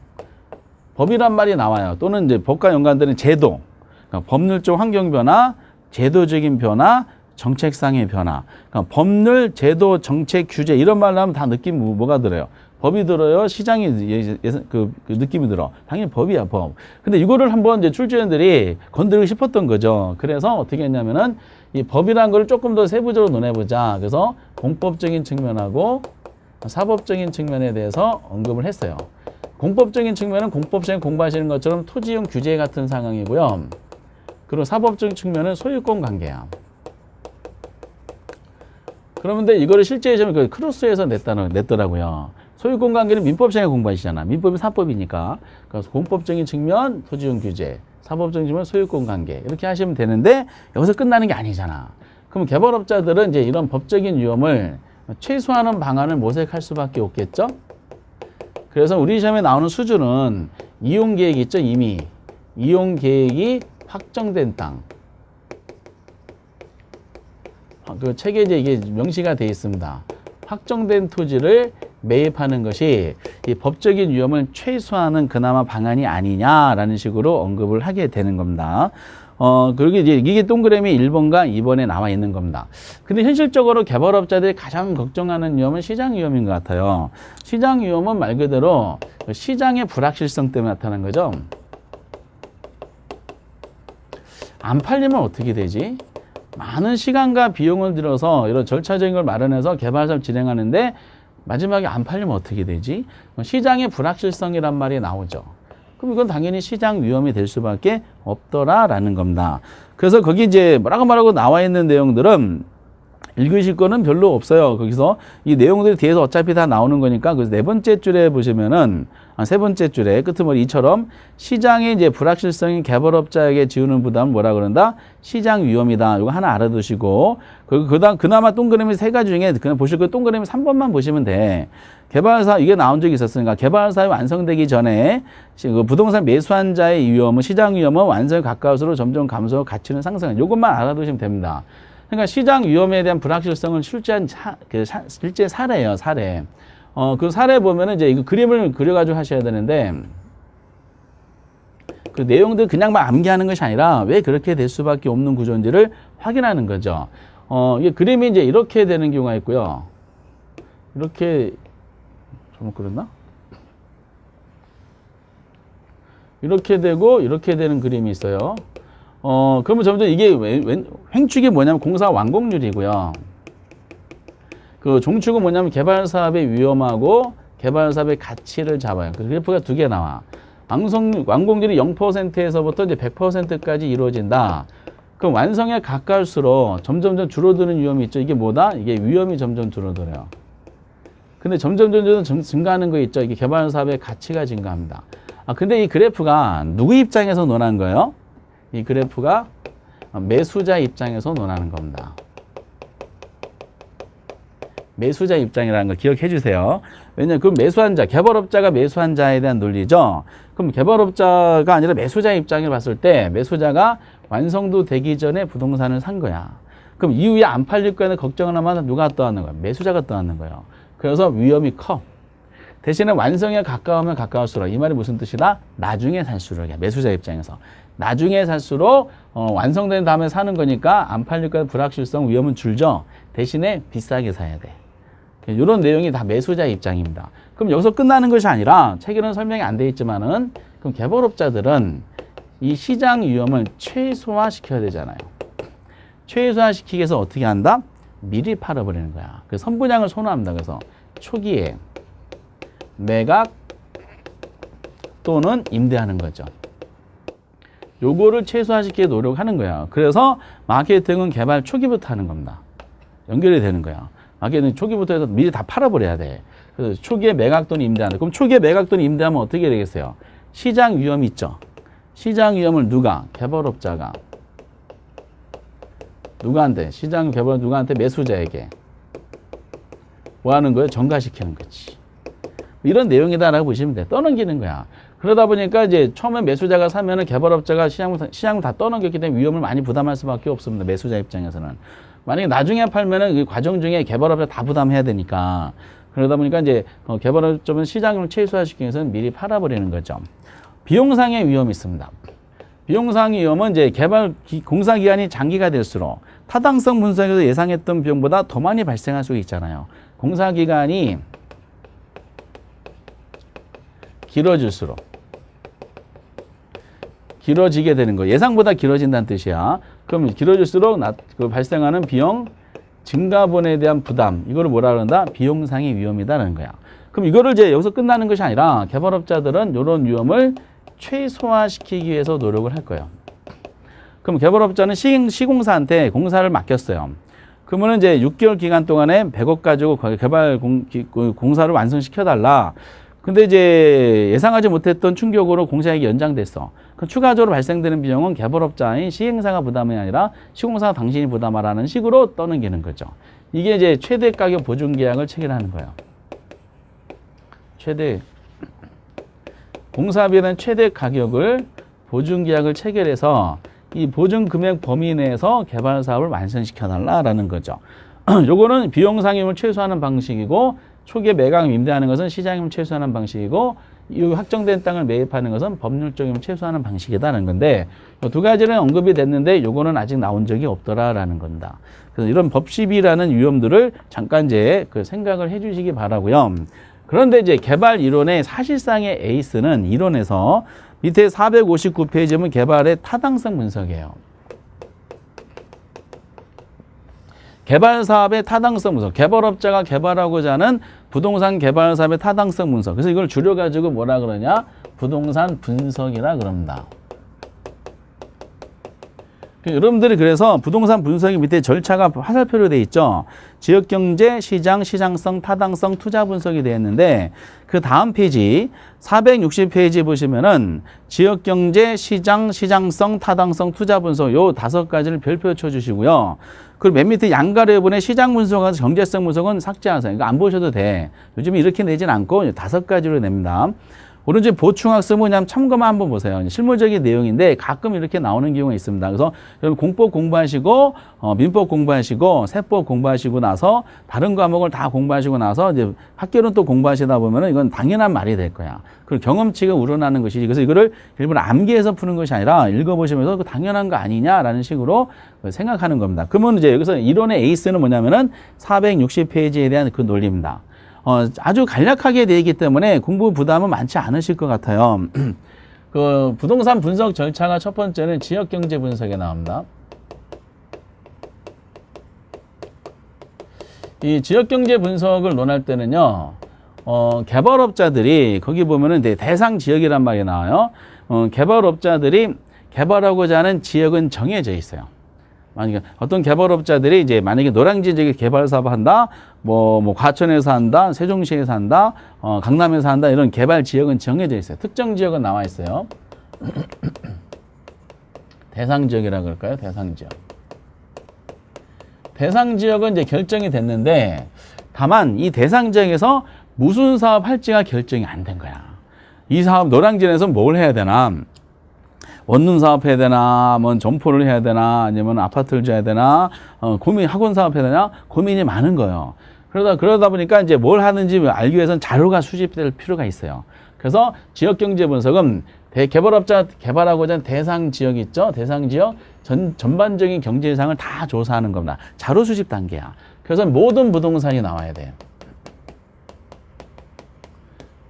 법이란 말이 나와요. 또는 이제 법과 연관되는 제도. 그러니까 법률적 환경 변화, 제도적인 변화, 정책상의 변화. 그러니까 법률, 제도, 정책, 규제 이런 말로 하면 다 느낌 뭐가 들어요? 법이 들어요. 시장이 그 느낌이 들어. 당연히 법이야, 법. 근데 이거를 한번 이제 출제원들이 건드리고 싶었던 거죠. 그래서 어떻게 했냐면은 이 법이라는 걸 조금 더 세부적으로 논해보자. 그래서 공법적인 측면하고 사법적인 측면에 대해서 언급을 했어요. 공법적인 측면은 공법 시간에 공부하시는 것처럼 토지용 규제 같은 상황이고요. 그리고 사법적인 측면은 소유권 관계야. 그런데 이거를 실제 시험에 그 크로스에서 냈더라고요. 소유권 관계는 민법 시간에 공부하시잖아. 민법이 사법이니까. 그래서 공법적인 측면, 토지용 규제, 사법적인 측면, 소유권 관계 이렇게 하시면 되는데 여기서 끝나는 게 아니잖아. 그럼 개발업자들은 이제 이런 법적인 위험을 최소화하는 방안을 모색할 수밖에 없겠죠. 그래서 우리 시험에 나오는 수준은 이용계획이 있죠. 이미 이용계획이 확정된 땅. 그 책에 이제 이게 명시가 되어 있습니다. 확정된 토지를 매입하는 것이 이 법적인 위험을 최소화하는 그나마 방안이 아니냐라는 식으로 언급을 하게 되는 겁니다. 그리고 이제 이게 동그라미 1번과 2번에 나와 있는 겁니다. 근데 현실적으로 개발업자들이 가장 걱정하는 위험은 시장 위험인 것 같아요. 시장 위험은 말 그대로 시장의 불확실성 때문에 나타난 거죠. 안 팔리면 어떻게 되지? 많은 시간과 비용을 들여서 이런 절차적인 걸 마련해서 개발 사업을 진행하는데 마지막에 안 팔리면 어떻게 되지? 시장의 불확실성이란 말이 나오죠. 그럼 이건 당연히 시장 위험이 될 수밖에 없더라라는 겁니다. 그래서 거기 이제 뭐라고 나와 있는 내용들은 읽으실 거는 별로 없어요. 거기서 이 내용들이 뒤에서 어차피 다 나오는 거니까 그래서 네 번째 줄에 보시면은 세 번째 줄에 끄트머리 이처럼 시장의 이제 불확실성인 개발업자에게 지우는 부담은 뭐라 그런다? 시장 위험이다. 이거 하나 알아두시고 그리고 그나마 동그라미 세 가지 중에 그냥 보실 거 동그라미 3번만 보시면 돼. 개발사 이게 나온 적이 있었으니까 개발사업이 완성되기 전에 그 부동산 매수한 자의 위험은 시장 위험은 완성에 가까울수록 점점 감소하고 가치는 상승. 이것만 알아두시면 됩니다. 그러니까 시장 위험에 대한 불확실성을 실제한 실제 사례예요, 사례. 그 사례 보면은 이제 이거 그림을 그려가지고 하셔야 되는데 그 내용들 그냥만 암기하는 것이 아니라 왜 그렇게 될 수밖에 없는 구조인지를 확인하는 거죠. 이게 그림이 이제 이렇게 되는 경우가 있고요. 이렇게 잘못 그렸나? 이렇게 되고 이렇게 되는 그림이 있어요. 그러면 점점 이게 횡축이 뭐냐면 공사 완공률이고요. 그 종축은 뭐냐면 개발 사업의 위험하고 개발 사업의 가치를 잡아요. 그 그래프가 두 개 나와. 완공률이 0%에서부터 이제 100%까지 이루어진다. 그럼 완성에 가까울수록 점점 줄어드는 위험이 있죠. 이게 뭐다? 이게 위험이 점점 줄어들어요. 근데 점점 증가하는 거 있죠. 이게 개발 사업의 가치가 증가합니다. 근데 이 그래프가 누구 입장에서 논한 거예요? 이 그래프가 매수자 입장에서 논하는 겁니다. 매수자 입장이라는 걸 기억해 주세요. 왜냐하면 그 매수한 자, 개발업자가 매수한 자에 대한 논리죠. 그럼 개발업자가 아니라 매수자 입장을 봤을 때 매수자가 완성도 되기 전에 부동산을 산 거야. 그럼 이후에 안 팔릴 거에는 걱정을 하면 누가 떠안는 거야? 매수자가 떠안는 거예요. 그래서 위험이 커. 대신에 완성에 가까우면 가까울수록 이 말이 무슨 뜻이다? 나중에 살수록이야. 매수자 입장에서. 나중에 살수록 완성된 다음에 사는 거니까 안 팔릴 거야 불확실성 위험은 줄죠. 대신에 비싸게 사야 돼. 이런 내용이 다 매수자 입장입니다. 그럼 여기서 끝나는 것이 아니라 책에는 설명이 안 돼 있지만은 그럼 개발업자들은 이 시장 위험을 최소화시켜야 되잖아요. 최소화시키기 위해서 어떻게 한다? 미리 팔아버리는 거야. 그 선분양을 선호합니다. 그래서 초기에 매각 또는 임대하는 거죠. 요거를 최소화시키게 노력하는 거야. 그래서 마케팅은 개발 초기부터 하는 겁니다. 연결이 되는 거야. 마케팅 초기부터 해서 미리 다 팔아버려야 돼. 그래서 초기에 매각 또는 임대하는. 그럼 초기에 매각 또는 임대하면 어떻게 되겠어요? 시장 위험이 있죠. 시장 위험을 누가? 개발업자가. 누구한테? 시장 개발 누구한테? 매수자에게. 뭐 하는 거예요? 전가시키는 거지. 이런 내용이다라고 보시면 돼. 떠넘기는 거야. 그러다 보니까 이제 처음에 매수자가 사면은 개발업자가 시장을 다 떠넘겼기 때문에 위험을 많이 부담할 수밖에 없습니다. 매수자 입장에서는. 만약에 나중에 팔면은 그 과정 중에 개발업자 다 부담해야 되니까. 그러다 보니까 이제 개발업자는 시장을 최소화시키기 위해서는 미리 팔아버리는 거죠. 비용상의 위험이 있습니다. 비용상의 위험은 이제 공사 기간이 장기가 될수록 타당성 분석에서 예상했던 비용보다 더 많이 발생할 수 있잖아요. 공사 기간이 길어지게 되는 거. 예상보다 길어진다는 뜻이야. 그럼 길어질수록 발생하는 비용 증가분에 대한 부담. 이거를 뭐라 그런다? 비용상의 위험이다라는 거야. 그럼 이거를 이제 여기서 끝나는 것이 아니라 개발업자들은 이런 위험을 최소화시키기 위해서 노력을 할 거예요. 그럼 개발업자는 시공사한테 공사를 맡겼어요. 그러면 이제 6개월 기간 동안에 100억 가지고 공사를 완성시켜달라. 근데 이제 예상하지 못했던 충격으로 공사액이 연장됐어. 그 추가적으로 발생되는 비용은 개발업자인 시행사가 부담이 아니라 시공사가 당신이 부담하라는 식으로 떠넘기는 거죠. 이게 이제 최대 가격 보증 계약을 체결하는 거예요. 공사비는 최대 가격을 보증 계약을 체결해서 이 보증 금액 범위 내에서 개발 사업을 완성시켜달라라는 거죠. 요거는 비용상임을 최소화하는 방식이고 초기에 매각 임대하는 것은 시장임을 최소화하는 방식이고 이 확정된 땅을 매입하는 것은 법률적임을 최소화하는 방식이다라는 건데 이 두 가지는 언급이 됐는데 요거는 아직 나온 적이 없더라라는 겁니다. 그래서 이런 법시비라는 위험들을 잠깐 이제 생각을 해주시기 바라고요. 그런데 이제 개발 이론의 사실상의 에이스는 이론에서 밑에 459페이지 보면 개발의 타당성 분석이에요. 개발 사업의 타당성 분석. 개발업자가 개발하고자 하는 부동산 개발 사업의 타당성 분석. 그래서 이걸 줄여가지고 뭐라 그러냐? 부동산 분석이라 그럽니다. 여러분들이 그래서 부동산 분석이 밑에 절차가 화살표로 되어 있죠. 지역경제, 시장, 시장성, 타당성, 투자 분석이 되어 있는데 그 다음 페이지 460페이지 보시면은 지역경제, 시장, 시장성, 타당성, 투자 분석 요 5가지를 별표 쳐주시고요. 그리고 맨 밑에 양가로분의 시장 분석과 경제성 분석은 삭제하세요. 이거 안 보셔도 돼. 요즘 이렇게 내진 않고 5가지로 냅니다. 오른쪽 보충학습은 뭐냐면 참고만 한번 보세요. 실무적인 내용인데 가끔 이렇게 나오는 경우가 있습니다. 그래서 여러분 공법 공부하시고 민법 공부하시고 세법 공부하시고 나서 다른 과목을 다 공부하시고 나서 이제 학교는 또 공부하시다 보면은 이건 당연한 말이 될 거야. 그리고 경험치가 우러나는 것이지. 그래서 이거를 일부러 암기해서 푸는 것이 아니라 읽어보시면서 그 당연한 거 아니냐라는 식으로 생각하는 겁니다. 그러면 이제 여기서 이론의 에이스는 뭐냐면은 460페이지에 대한 그 논리입니다. 아주 간략하게 되어 있기 때문에 공부 부담은 많지 않으실 것 같아요. 그 부동산 분석 절차가 첫 번째는 지역경제 분석에 나옵니다. 이 지역경제 분석을 논할 때는요, 개발업자들이 거기 보면은 대상 지역이란 말이 나와요. 개발업자들이 개발하고자 하는 지역은 정해져 있어요. 만약에 어떤 개발업자들이 이제 만약에 노량진 지역에 개발 사업 한다, 뭐 과천에서 한다, 세종시에서 한다, 강남에서 한다 이런 개발 지역은 정해져 있어요. 특정 지역은 나와 있어요. 대상 지역이라 그럴까요? 대상 지역. 대상 지역은 이제 결정이 됐는데 다만 이 대상 지역에서 무슨 사업 할지가 결정이 안 된 거야. 이 사업 노량진에서 뭘 해야 되나? 원룸 사업해야 되나, 뭐 점포를 해야 되나, 아니면 아파트를 줘야 되나, 학원 사업해야 되나, 고민이 많은 거예요. 그러다 보니까 이제 뭘 하는지 알기 위해서는 자료가 수집될 필요가 있어요. 그래서 지역경제 분석은 개발업자 개발하고자 하는 대상 지역이 있죠. 대상 지역 전반적인 경제 이상을 다 조사하는 겁니다. 자료 수집 단계야. 그래서 모든 부동산이 나와야 돼요.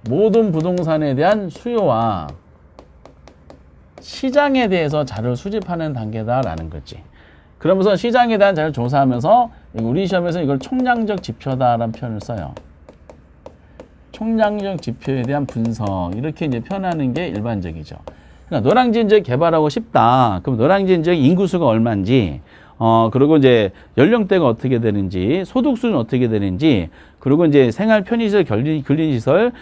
모든 부동산에 대한 수요와 시장에 대해서 자료를 수집하는 단계다라는 거지. 그러면서 시장에 대한 자료를 조사하면서 우리 시험에서 이걸 총량적 지표다라는 표현을 써요. 총량적 지표에 대한 분석 이렇게 이제 표현하는 게 일반적이죠. 그러니까 노량진 지역 개발하고 싶다. 그럼 노량진 지역 인구수가 얼마인지, 그리고 이제 연령대가 어떻게 되는지, 소득 수준 어떻게 되는지, 그리고 이제 생활 편의시설, 근린시설,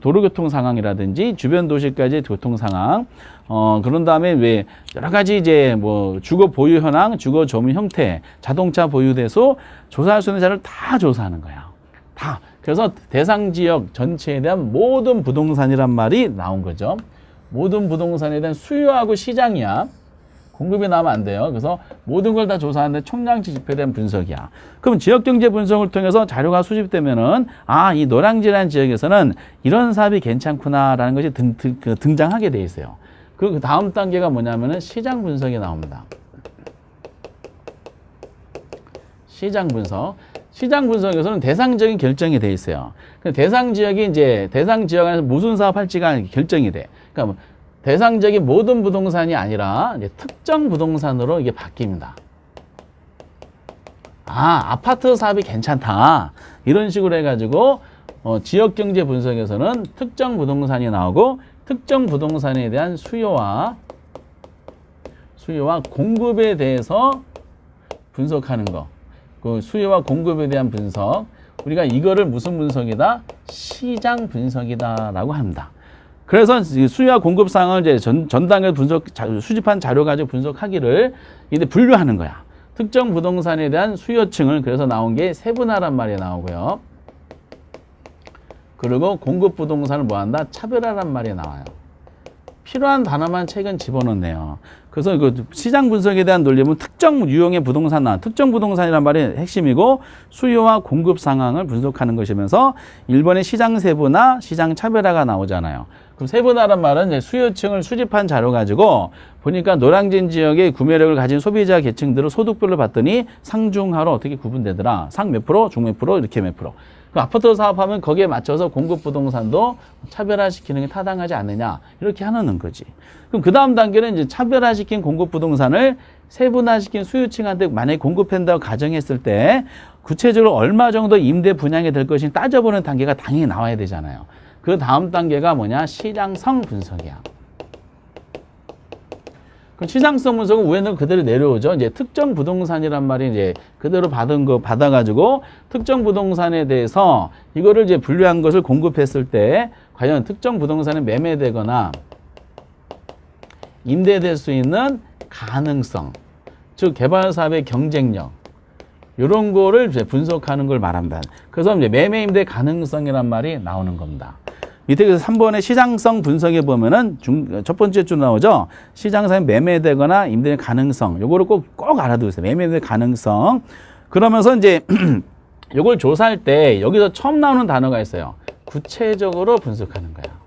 도로교통 상황이라든지 주변 도시까지 교통 상황, 그런 다음에 왜 여러 가지 이제 뭐 주거 보유 현황, 주거 조문 형태, 자동차 보유 대수 조사할 수 있는 자료를 다 조사하는 거야. 다. 그래서 대상 지역 전체에 대한 모든 부동산이란 말이 나온 거죠. 모든 부동산에 대한 수요하고 시장이야. 공급이 나오면 안 돼요. 그래서 모든 걸 다 조사하는데 총량적 지표에 대한 분석이야. 그럼 지역경제 분석을 통해서 자료가 수집되면은 이 노량진이라는 지역에서는 이런 사업이 괜찮구나라는 것이 등장하게 돼 있어요. 그 다음 단계가 뭐냐면은 시장 분석이 나옵니다. 시장 분석. 시장 분석에서는 대상적인 결정이 돼 있어요. 대상 지역이 이제 대상 지역 안에서 무슨 사업 할지가 결정이 돼. 그러니까 대상적인 모든 부동산이 아니라 이제 특정 부동산으로 이게 바뀝니다. 아파트 사업이 괜찮다. 이런 식으로 해가지고 지역경제 분석에서는 특정 부동산이 나오고 특정 부동산에 대한 수요와 공급에 대해서 분석하는 거. 그 수요와 공급에 대한 분석. 우리가 이거를 무슨 분석이다? 시장 분석이다라고 합니다. 그래서 수요와 공급 상황을 이제 전 단계 수집한 자료 가지고 분석하기를 이제 분류하는 거야. 특정 부동산에 대한 수요층을 그래서 나온 게 세분화란 말이 나오고요. 그리고 공급 부동산을 뭐한다? 차별화란 말이 나와요. 필요한 단어만 책은 집어넣네요. 그래서 그 시장 분석에 대한 논리는 특정 유형의 부동산, 특정 부동산이란 말이 핵심이고 수요와 공급 상황을 분석하는 것이면서 1번의 시장 세분화, 시장 차별화가 나오잖아요. 그럼 세분화란 말은 이제 수요층을 수집한 자료 가지고 보니까 노량진 지역의 구매력을 가진 소비자 계층들을 소득별로 봤더니 상중하로 어떻게 구분되더라. 상 몇 프로, 중 몇 프로, 이렇게 몇 프로. 그 아파트 사업하면 거기에 맞춰서 공급 부동산도 차별화시키는 게 타당하지 않느냐 이렇게 하는 거지. 그럼 그 다음 단계는 이제 차별화시킨 공급 부동산을 세분화시킨 수요층한테 만약에 공급한다고 가정했을 때 구체적으로 얼마 정도 임대 분양이 될 것인지 따져보는 단계가 당연히 나와야 되잖아요. 그 다음 단계가 뭐냐? 시장성 분석이야. 그 시장성 분석은 위에는 그대로 내려오죠. 이제 특정 부동산이란 말이 이제 그대로 받아가지고 특정 부동산에 대해서 이거를 이제 분류한 것을 공급했을 때 과연 특정 부동산에 매매되거나 임대될 수 있는 가능성, 즉 개발 사업의 경쟁력, 이런 거를 이제 분석하는 걸 말합니다. 그래서 이제 매매 임대 가능성이란 말이 나오는 겁니다. 밑에 3번의 시장성 분석에 보면은 첫 번째 줄 나오죠. 시장성에 매매되거나 임대 가능성. 요거를 꼭 알아두세요. 매매될 가능성. 그러면서 이제 요걸 조사할 때 여기서 처음 나오는 단어가 있어요. 구체적으로 분석하는 거야.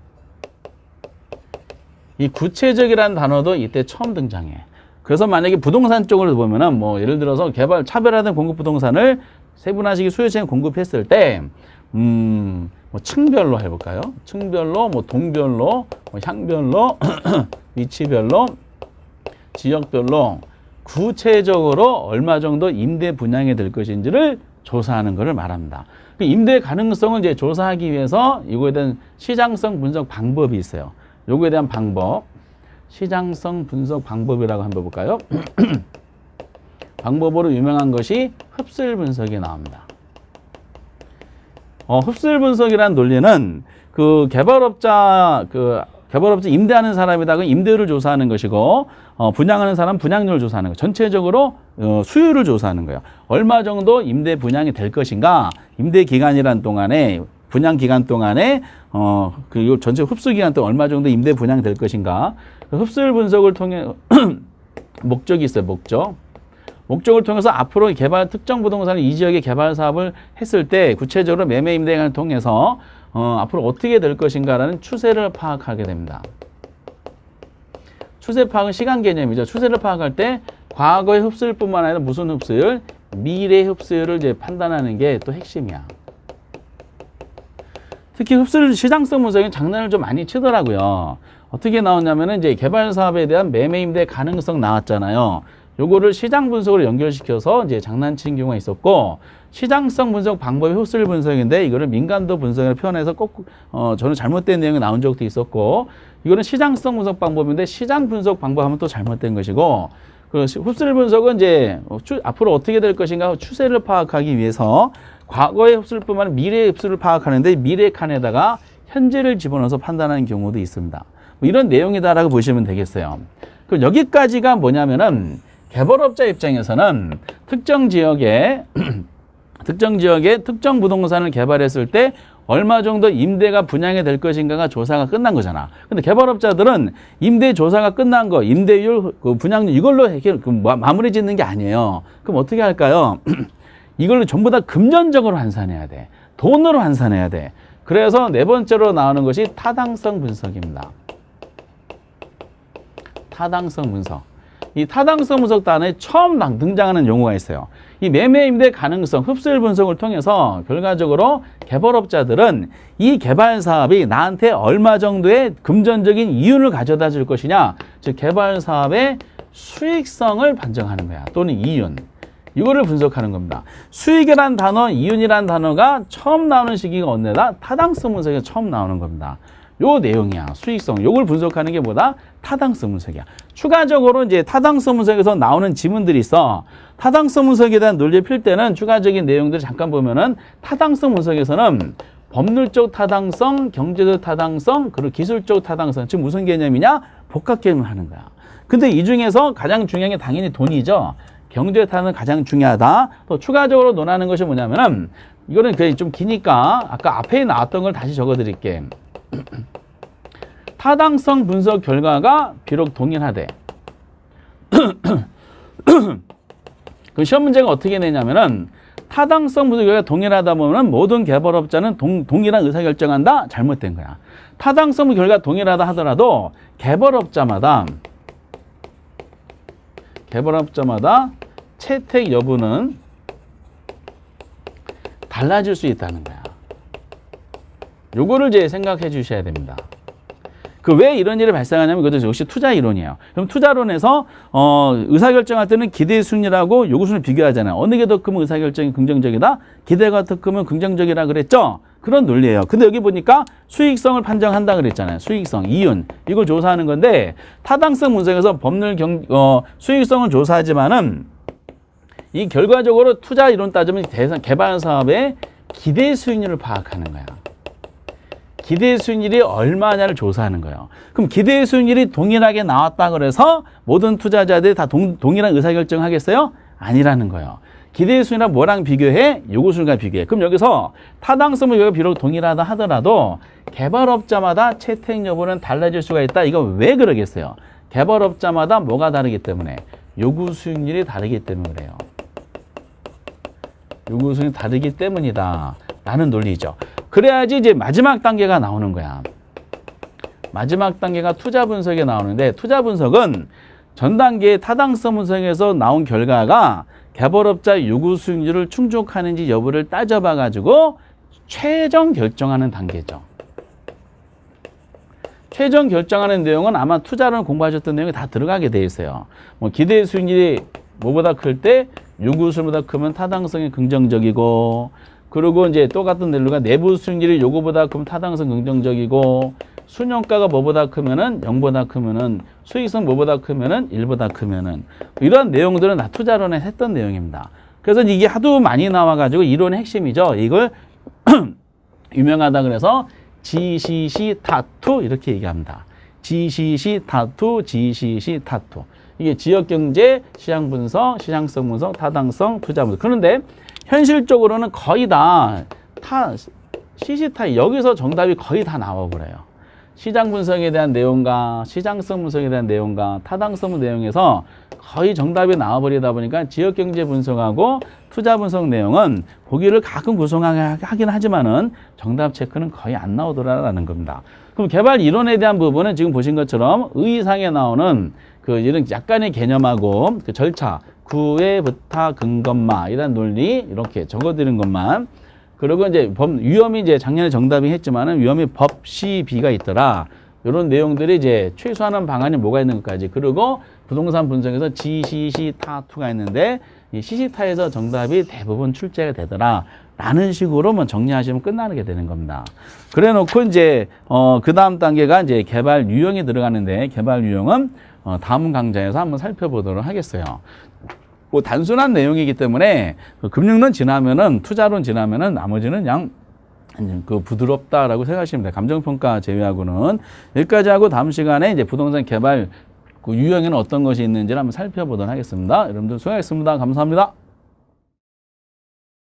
이 구체적이라는 단어도 이때 처음 등장해. 그래서 만약에 부동산 쪽으로 보면은 뭐 예를 들어서 개발 차별화된 공급 부동산을 세분화식의 수요층에 공급했을 때 뭐 층별로 해볼까요? 층별로, 뭐 동별로, 뭐 향별로, 위치별로, 지역별로 구체적으로 얼마 정도 임대 분양이 될 것인지를 조사하는 것을 말합니다. 임대 가능성을 이제 조사하기 위해서 이거에 대한 시장성 분석 방법이 있어요. 요거에 대한 방법, 시장성 분석 방법이라고 한번 볼까요? 방법으로 유명한 것이 흡술 분석이 나옵니다. 흡술 분석이라는 논리는 그 개발업자 임대하는 사람이다. 그 임대료를 조사하는 것이고, 분양하는 사람 분양료를 조사하는 거. 전체적으로 수요를 조사하는 거예요. 얼마 정도 임대 분양이 될 것인가? 임대 기간이란 동안에 분양 기간 동안에 그 전체 흡수 기간 동안 얼마 정도 임대 분양이 될 것인가? 흡술 분석을 통해 목적이 있어요. 목적. 목적을 통해서 앞으로 개발 특정 부동산을 이 지역의 개발 사업을 했을 때 구체적으로 매매 임대인을 통해서 앞으로 어떻게 될 것인가라는 추세를 파악하게 됩니다. 추세 파악은 시간 개념이죠. 추세를 파악할 때 과거의 흡수율뿐만 아니라 무슨 흡수율? 미래 흡수율을 이제 판단하는 게 또 핵심이야. 특히 흡수율 시장성 분석이 장난을 좀 많이 치더라고요. 어떻게 나오냐면은 이제 개발 사업에 대한 매매 임대 가능성 나왔잖아요. 요거를 시장 분석으로 연결시켜서 이제 장난친 경우가 있었고, 시장성 분석 방법이 흡수율 분석인데 이거를 민감도 분석을 표현해서 꼭 저는 잘못된 내용이 나온 적도 있었고, 이거는 시장성 분석 방법인데 시장 분석 방법하면 또 잘못된 것이고, 그 흡수율 분석은 이제 앞으로 어떻게 될 것인가 추세를 파악하기 위해서 과거의 흡수율뿐만 아니라 미래의 흡수율을 파악하는데 미래 칸에다가 현재를 집어넣어서 판단하는 경우도 있습니다. 뭐 이런 내용이다라고 보시면 되겠어요. 그럼 여기까지가 뭐냐면은 개발업자 입장에서는 특정 지역에 특정 부동산을 개발했을 때 얼마 정도 임대가 분양이 될 것인가가 조사가 끝난 거잖아. 근데 개발업자들은 임대 조사가 끝난 거, 임대율, 그 분양률 이걸로 마무리 짓는 게 아니에요. 그럼 어떻게 할까요? 이걸로 전부 다 금전적으로 환산해야 돼. 돈으로 환산해야 돼. 그래서 네 번째로 나오는 것이 타당성 분석입니다. 타당성 분석. 이 타당성 분석 단에 처음 등장하는 용어가 있어요. 이 매매 임대 가능성, 흡수율 분석을 통해서 결과적으로 개발업자들은 이 개발 사업이 나한테 얼마 정도의 금전적인 이윤을 가져다 줄 것이냐, 즉 개발 사업의 수익성을 판정하는 거야. 또는 이윤. 이거를 분석하는 겁니다. 수익이란 단어, 이윤이란 단어가 처음 나오는 시기가 언제다? 타당성 분석이 처음 나오는 겁니다. 요 내용이야. 수익성. 요걸 분석하는 게 뭐다? 타당성 분석이야. 추가적으로 이제 타당성 분석에서 나오는 지문들이 있어. 타당성 분석에 대한 논리를 필 때는 추가적인 내용들을 잠깐 보면은 타당성 분석에서는 법률적 타당성, 경제적 타당성, 그리고 기술적 타당성. 지금 무슨 개념이냐? 복합 개념을 하는 거야. 근데 이 중에서 가장 중요한 게 당연히 돈이죠. 경제 타당은 가장 중요하다. 또 추가적으로 논하는 것이 뭐냐면은 이거는 좀 기니까 아까 앞에 나왔던 걸 다시 적어 드릴게. 타당성 분석 결과가 비록 동일하되 그 시험 문제가 어떻게 내냐면은 타당성 분석 결과가 동일하다 보면 모든 개발업자는 동일한 의사결정한다? 잘못된 거야. 타당성 결과가 동일하다 하더라도 개발업자마다 채택 여부는 달라질 수 있다는 거야. 요거를 이제 생각해 주셔야 됩니다. 그 왜 이런 일이 발생하냐면 그것도 역시 투자 이론이에요. 그럼 투자론에서 의사결정할 때는 기대 수익률하고 요구 수익률을 비교하잖아요. 어느 게 더 크면 의사결정이 긍정적이다? 기대가 더 크면 긍정적이라 그랬죠? 그런 논리예요. 근데 여기 보니까 수익성을 판정한다 그랬잖아요. 수익성, 이윤 이걸 조사하는 건데 타당성 분석에서 법률 수익성을 조사하지만은 이 결과적으로 투자 이론 따지면 개발 사업의 기대 수익률을 파악하는 거야. 기대 수익률이 얼마냐를 조사하는 거예요. 그럼 기대 수익률이 동일하게 나왔다 그래서 모든 투자자들이 다 동일한 의사결정 하겠어요? 아니라는 거예요. 기대 수익률이랑 뭐랑 비교해? 요구 수익률과 비교해. 그럼 여기서 타당성은 여기가 비록 동일하다 하더라도 개발업자마다 채택 여부는 달라질 수가 있다. 이거 왜 그러겠어요? 개발업자마다 뭐가 다르기 때문에? 요구 수익률이 다르기 때문에 그래요. 요구 수익률이 다르기 때문이다. 라는 논리죠. 그래야지 이제 마지막 단계가 나오는 거야. 마지막 단계가 투자 분석에 나오는데 투자 분석은 전 단계의 타당성 분석에서 나온 결과가 개발업자 요구 수익률을 충족하는지 여부를 따져봐 가지고 최종 결정하는 단계죠. 최종 결정하는 내용은 아마 투자론 공부하셨던 내용이 다 들어가게 돼 있어요. 뭐 기대 수익률이 뭐보다 클 때 요구 수익률보다 크면 타당성이 긍정적이고, 그리고 이제 똑같은 논리가 내부 수익률이 요거보다 크면 타당성 긍정적이고, 순용가가 뭐보다 크면은 0보다 크면은, 수익성 뭐보다 크면은 1보다 크면은, 이런 내용들은 다 투자론에 했던 내용입니다. 그래서 이게 하도 많이 나와가지고 이론의 핵심이죠. 이걸 유명하다 그래서 GCC 타투 이렇게 얘기합니다. GCC 타투, GCC 타투. 이게 지역경제, 시장분석, 시장성 분석, 타당성, 투자 분석. 그런데 현실적으로는 거의 다 CC타 여기서 정답이 거의 다 나와버려요. 시장 분석에 대한 내용과 시장성 분석에 대한 내용과 타당성 내용에서 거의 정답이 나와버리다 보니까 지역경제 분석하고 투자 분석 내용은 보기를 가끔 구성하긴 하지만은 정답 체크는 거의 안 나오더라라는 겁니다. 그럼 개발 이론에 대한 부분은 지금 보신 것처럼 의의상에 나오는 그 이런 약간의 개념하고 그 절차, 구의 부타 근검마 이런 논리 이렇게 적어드린 것만. 그리고 이제 위험이 이제 작년에 정답이 했지만은 위험이 법시비가 있더라. 이런 내용들이 이제 최소화하는 방안이 뭐가 있는 것까지. 그리고 부동산 분석에서 지시시타투가 있는데 이 시시타에서 정답이 대부분 출제가 되더라. 라는 식으로 뭐 정리하시면 끝나게 되는 겁니다. 그래 놓고 이제 그 다음 단계가 이제 개발 유형이 들어가는데 개발 유형은 다음 강좌에서 한번 살펴보도록 하겠어요. 뭐 단순한 내용이기 때문에 금융론 지나면은 투자론 지나면은 나머지는 그냥 그 부드럽다라고 생각하시면 돼요. 감정평가 제외하고는. 여기까지 하고 다음 시간에 이제 부동산 개발 그 유형에는 어떤 것이 있는지를 한번 살펴보도록 하겠습니다. 여러분들 수고하셨습니다. 감사합니다.